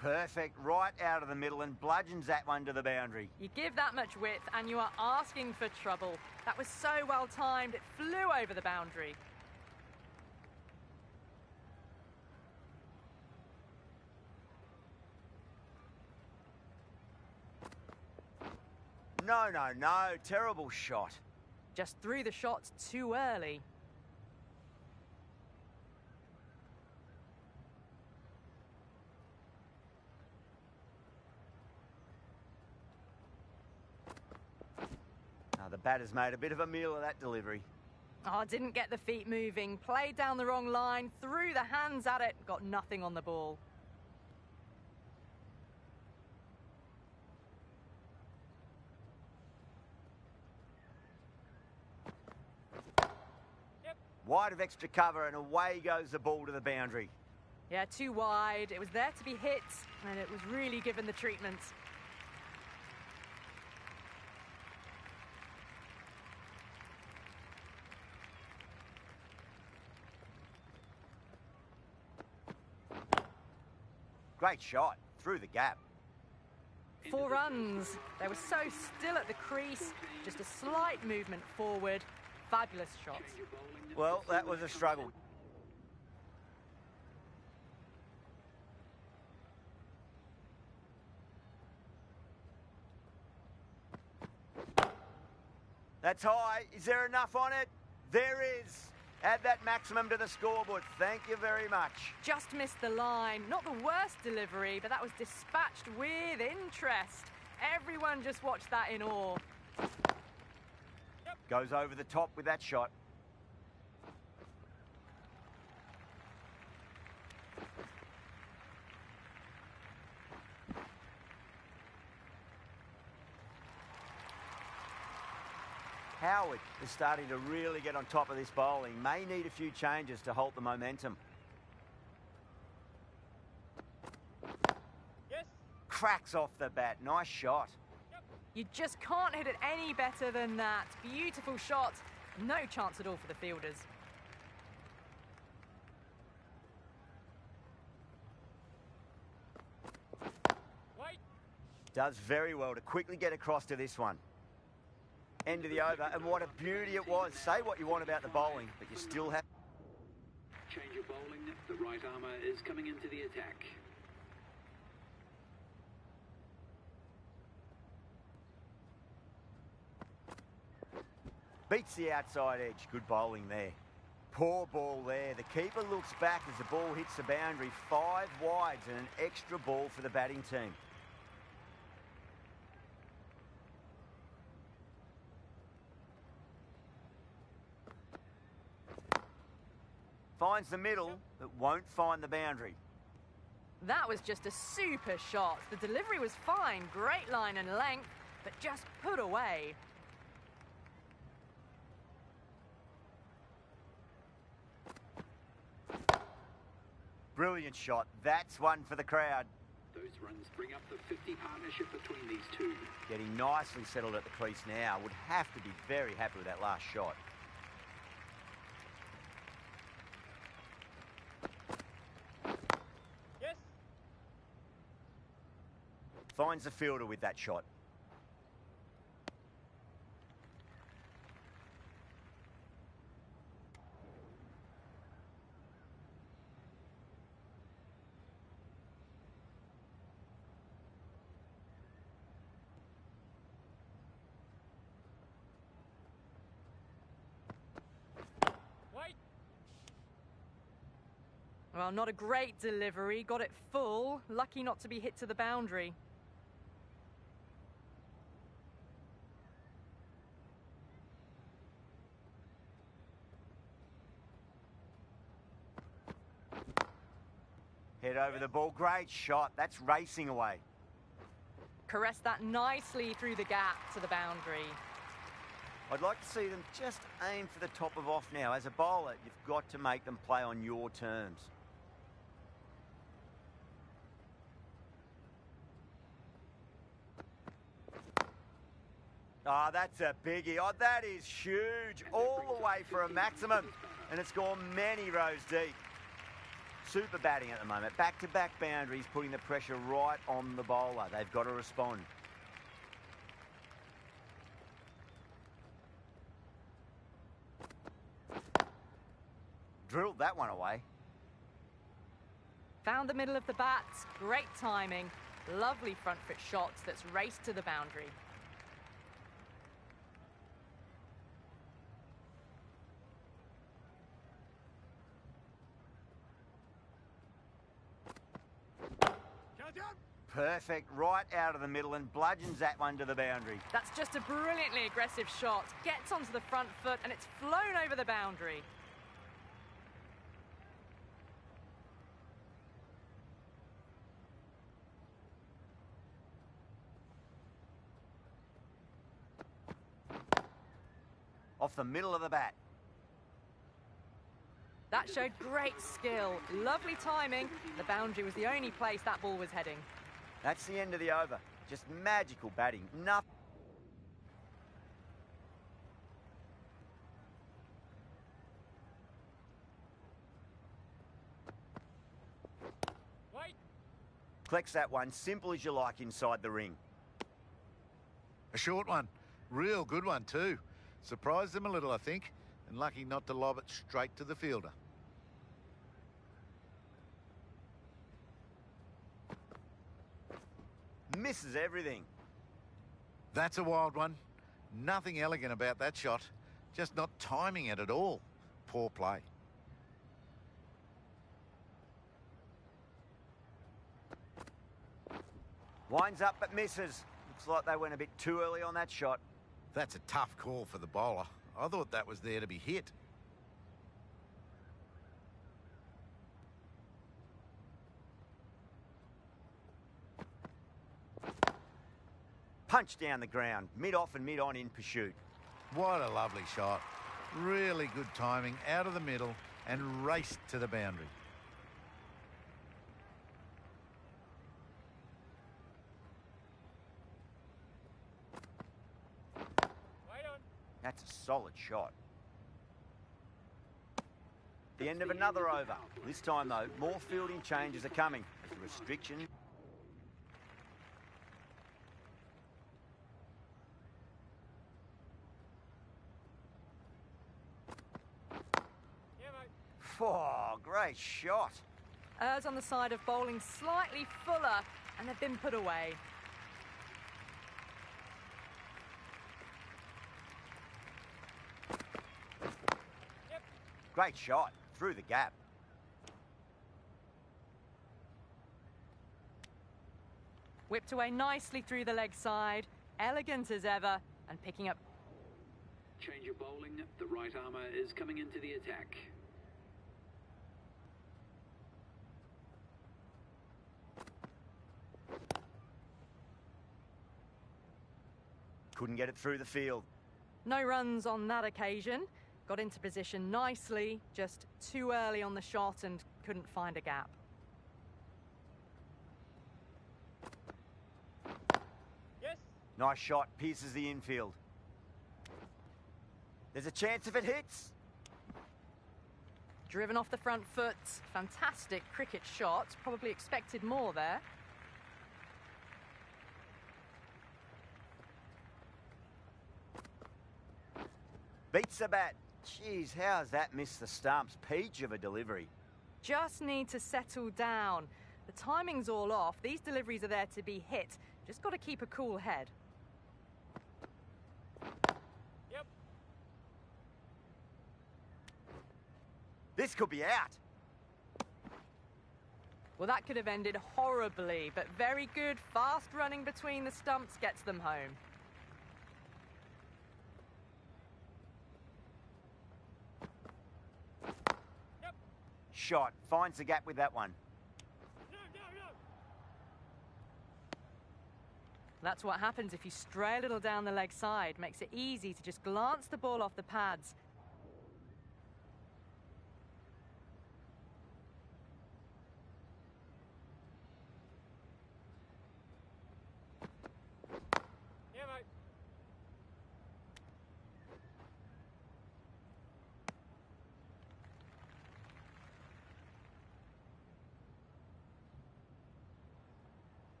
Perfect, right out of the middle and bludgeons that one to the boundary. You give that much width and you are asking for trouble. That was so well timed, it flew over the boundary. No, no, no, terrible shot. Just threw the shots too early. The batter's made a bit of a meal of that delivery. Oh, didn't get the feet moving, played down the wrong line, threw the hands at it, got nothing on the ball. Wide of extra cover and away goes the ball to the boundary. Yeah, too wide. It was there to be hit, and it was really given the treatment. Great shot, through the gap. 4 runs. They were so still at the crease, just a slight movement forward. Fabulous shot. Well, that was a struggle. That's high. Is there enough on it? There is. Add that maximum to the scoreboard. Thank you very much. Just missed the line. Not the worst delivery, but that was dispatched with interest. Everyone just watched that in awe. Goes over the top with that shot. Howard is starting to really get on top of this bowling. May need a few changes to halt the momentum. Yes. Cracks off the bat. Nice shot. You just can't hit it any better than that. Beautiful shot. No chance at all for the fielders. Wait. Does very well to quickly get across to this one. End of the over, and what a beauty it was. Say what you want about the bowling, but you still have... Change of bowling. The right armour is coming into the attack. Beats the outside edge. Good bowling there. Poor ball there. The keeper looks back as the ball hits the boundary. 5 wides and an extra ball for the batting team. Finds the middle, but won't find the boundary. That was just a super shot. The delivery was fine, great line and length, but just put away. Brilliant shot. That's one for the crowd. Those runs bring up the 50 partnership between these two. Getting nicely settled at the crease now. Would have to be very happy with that last shot. Yes. Finds the fielder with that shot. Wait. Well, not a great delivery. Got it full. Lucky not to be hit to the boundary. Head over the ball. Great shot. That's racing away. Caressed that nicely through the gap to the boundary. I'd like to see them just aim for the top of off now. As a bowler, you've got to make them play on your terms. Ah, that's a biggie. Oh, that is huge. All the way for a maximum. And it's gone many rows deep. Super batting at the moment. Back-to-back boundaries, putting the pressure right on the bowler. They've got to respond. Drilled that one away. Found the middle of the bat. Great timing. Lovely front foot shot that's raced to the boundary. Perfect, right out of the middle and bludgeons that one to the boundary. That's just a brilliantly aggressive shot. Gets onto the front foot and it's flown over the boundary. Off the middle of the bat. That showed great skill. Lovely timing. The boundary was the only place that ball was heading. That's the end of the over. Just magical batting. Nothing. Wait. Collects that one, simple as you like, inside the ring. A short one. Real good one too. Surprised them a little, I think, and lucky not to lob it straight to the fielder. Misses everything. That's a wild one. Nothing elegant about that shot. Just not timing it at all. Poor play. Winds up but misses. Looks like they went a bit too early on that shot. That's a tough call for the bowler. I thought that was there to be hit. Punch down the ground, mid-off and mid-on in pursuit. What a lovely shot. Really good timing, out of the middle and raced to the boundary. That's a solid shot. The end of another over. This time, though, more fielding changes are coming as the restriction. Oh, great shot. Errs on the side of bowling slightly fuller, and they've been put away. Great shot through the gap. Whipped away nicely through the leg side, elegant as ever, and picking up. Change of bowling. The right armour is coming into the attack. Couldn't get it through the field. No runs on that occasion. Got into position nicely, just too early on the shot and couldn't find a gap. Yes. Nice shot, pierces the infield. There's a chance if it hits. Driven off the front foot. Fantastic cricket shot. Probably expected more there. Beats the bat. Jeez, how's that missed the stumps? Peach of a delivery. Just need to settle down. The timing's all off. These deliveries are there to be hit. Just got to keep a cool head. Yep. This could be out. Well, that could have ended horribly, but very good. Fast running between the stumps gets them home. Shot. Finds the gap with that one. No. That's what happens if you stray a little down the leg side. Makes it easy to just glance the ball off the pads. Yeah, mate.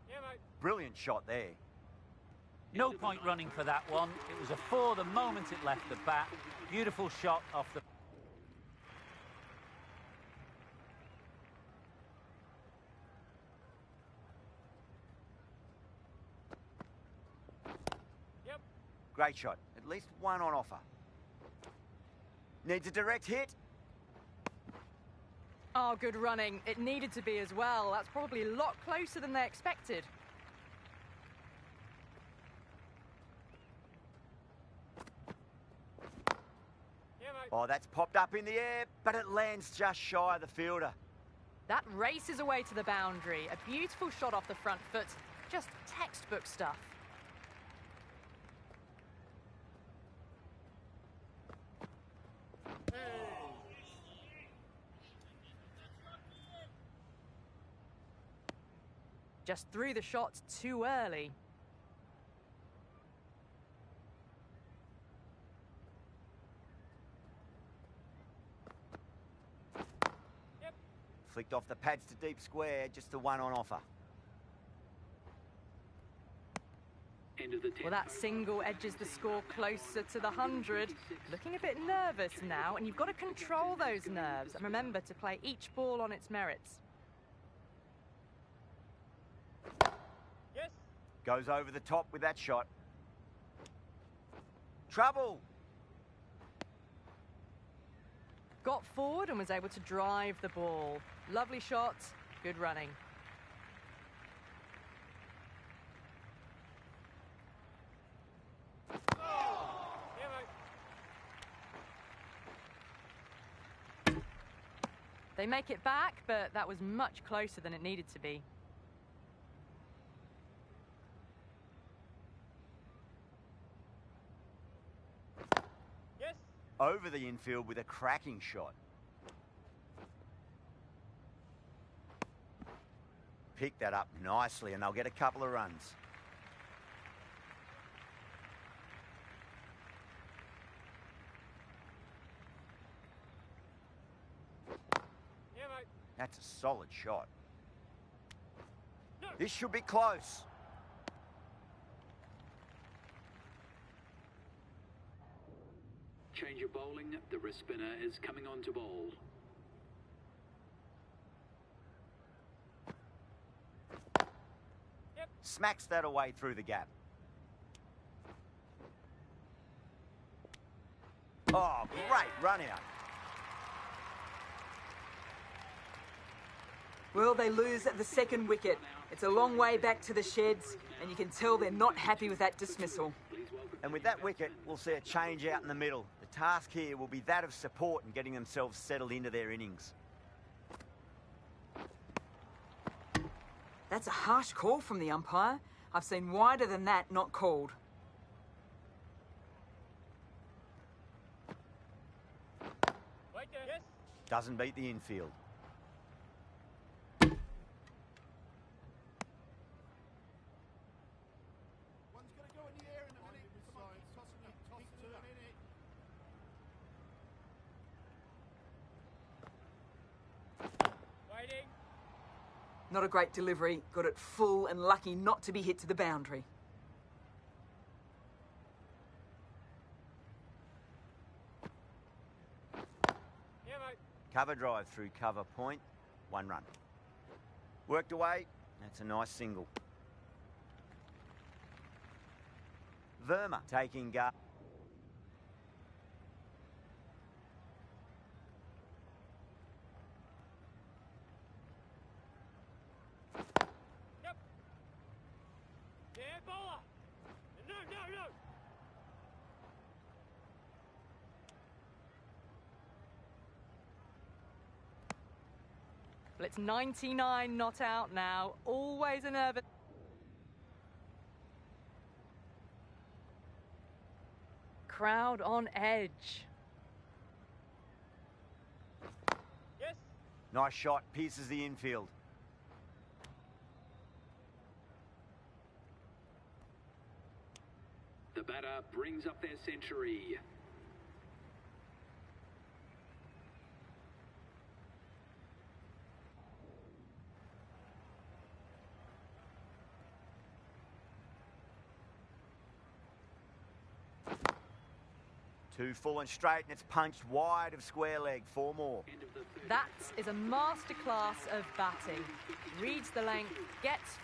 Yeah, mate. Brilliant shot there. No point running for that one. It was a 4 the moment it left the bat. Beautiful shot off the... Yep. Great shot. At least one on offer. Needs a direct hit. Oh, good running. It needed to be as well. That's probably a lot closer than they expected. Yeah, mate. Oh, that's popped up in the air, but it lands just shy of the fielder. That races away to the boundary. A beautiful shot off the front foot. Just textbook stuff. Just threw the shot too early. Flicked off the pads to deep square, just the one on offer. End of the 10th Well, that over. single edges the score closer to the 100. Looking a bit nervous now, and you've got to control those nerves and remember to play each ball on its merits. Yes. Goes over the top with that shot. Trouble. Got forward and was able to drive the ball. Lovely shot, good running. Yeah, mate. They make it back, but that was much closer than it needed to be. Yes. Over the infield with a cracking shot. Pick that up nicely and they'll get a couple of runs. Yeah, mate. That's a solid shot. This should be close. Change of bowling. The wrist spinner is coming on to bowl. Smacks that away through the gap. Oh, great run out. Well, they lose at the second wicket. It's a long way back to the sheds, and you can tell they're not happy with that dismissal. And with that wicket, we'll see a change out in the middle. The task here will be that of support and getting themselves settled into their innings. That's a harsh call from the umpire. I've seen wider than that not called. Wait there. Yes. Doesn't beat the infield. One's going to go in the air in a minute. Come on, keep tossing it. Keep turning it. Waiting. Not a great delivery. Got it full and lucky not to be hit to the boundary. Yeah, mate. Cover drive through cover point. 1 run. Worked away. That's a nice single. Verma taking guard. Yep. Yeah, bowler. No. Well, it's 99 not out now. Always a nervous... Crowd on edge. Yes. Nice shot. Pierces the infield. The batter brings up their century. Two full and straight, and it's punched wide of square leg. 4 more. That is a masterclass of batting. Reads the length, gets...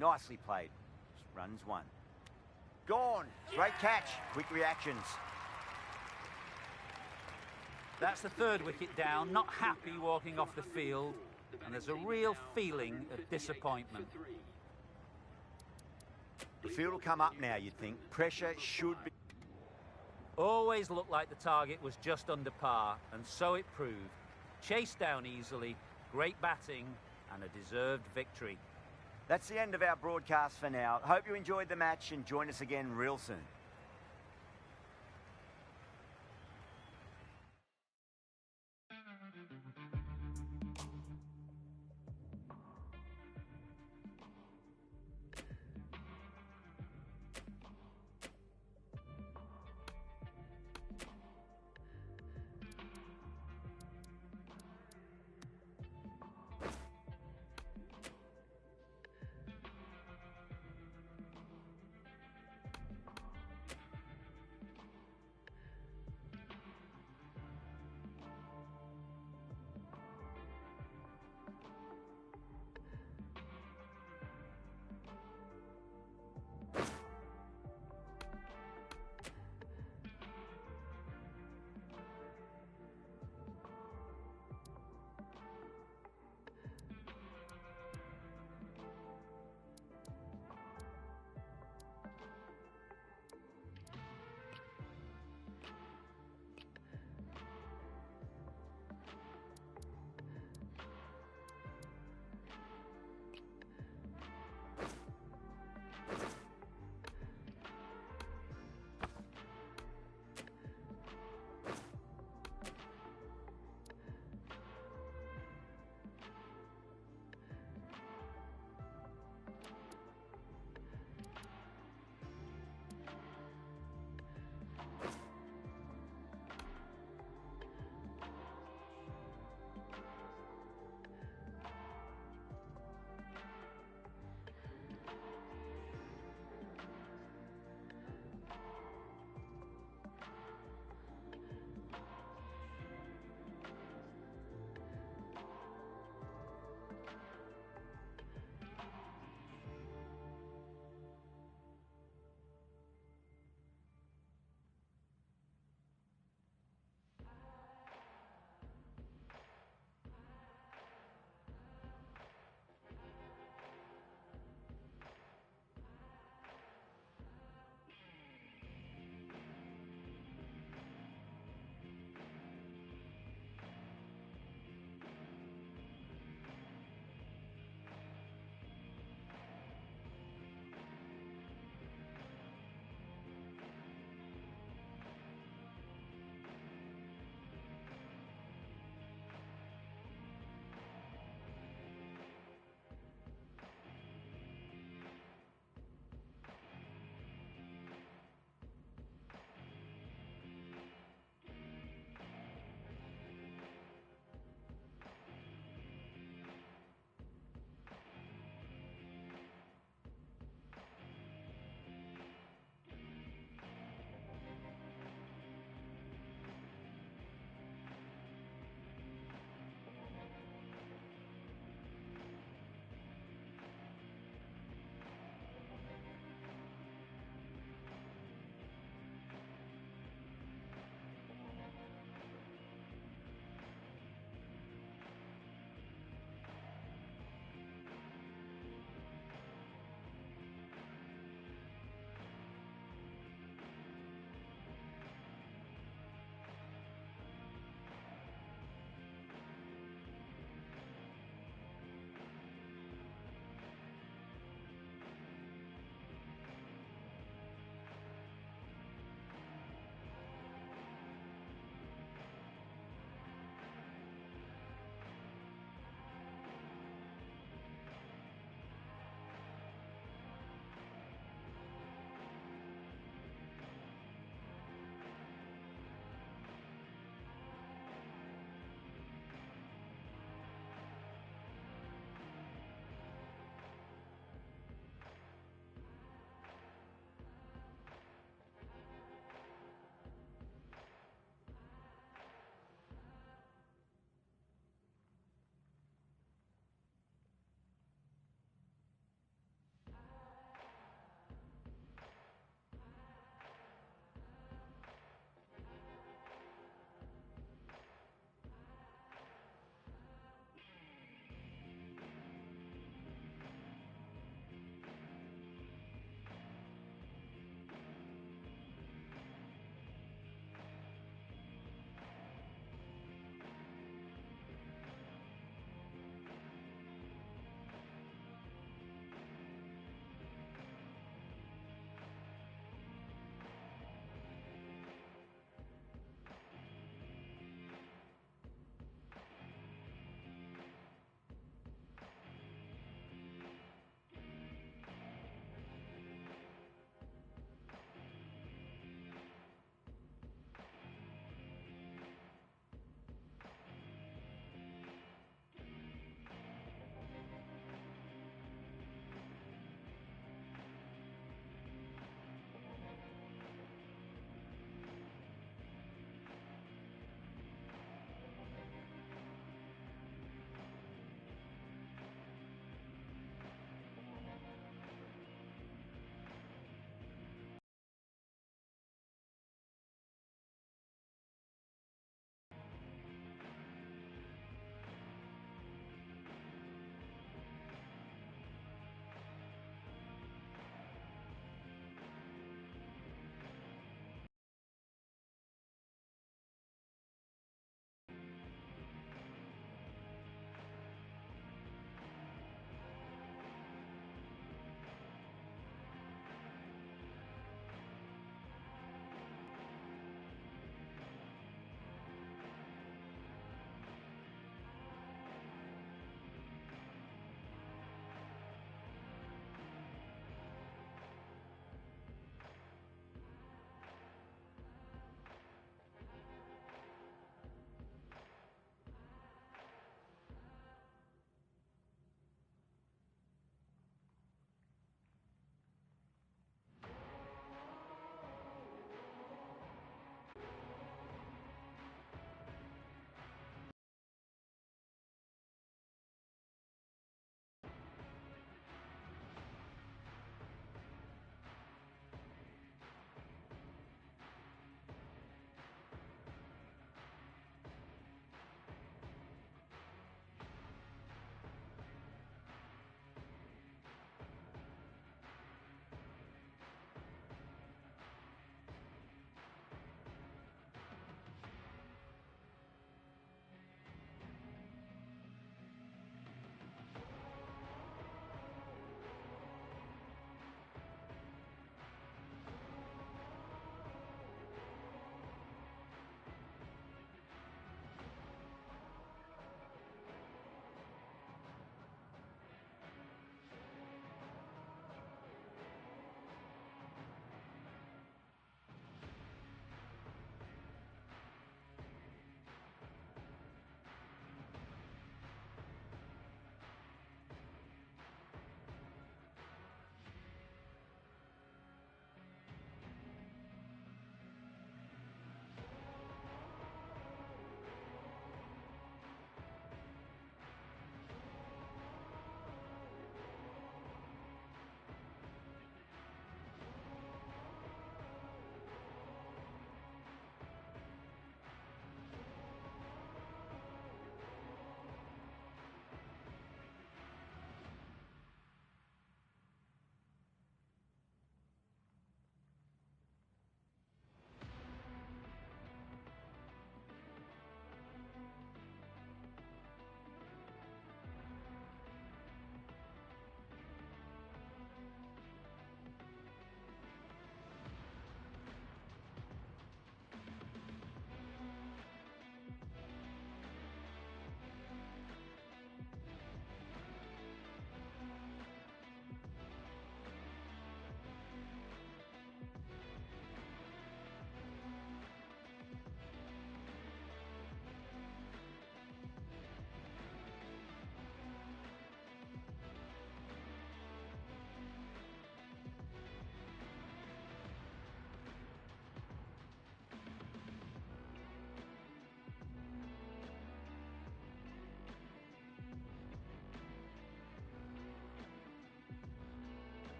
Nicely played. Runs 1. Gone. Great catch. Quick reactions. That's the 3rd wicket down. Not happy walking off the field. And there's a real feeling of disappointment. The field will come up now, you'd think. Pressure should be... Always looked like the target was just under par, and so it proved. Chased down easily, great batting, and a deserved victory. That's the end of our broadcast for now. Hope you enjoyed the match and join us again real soon.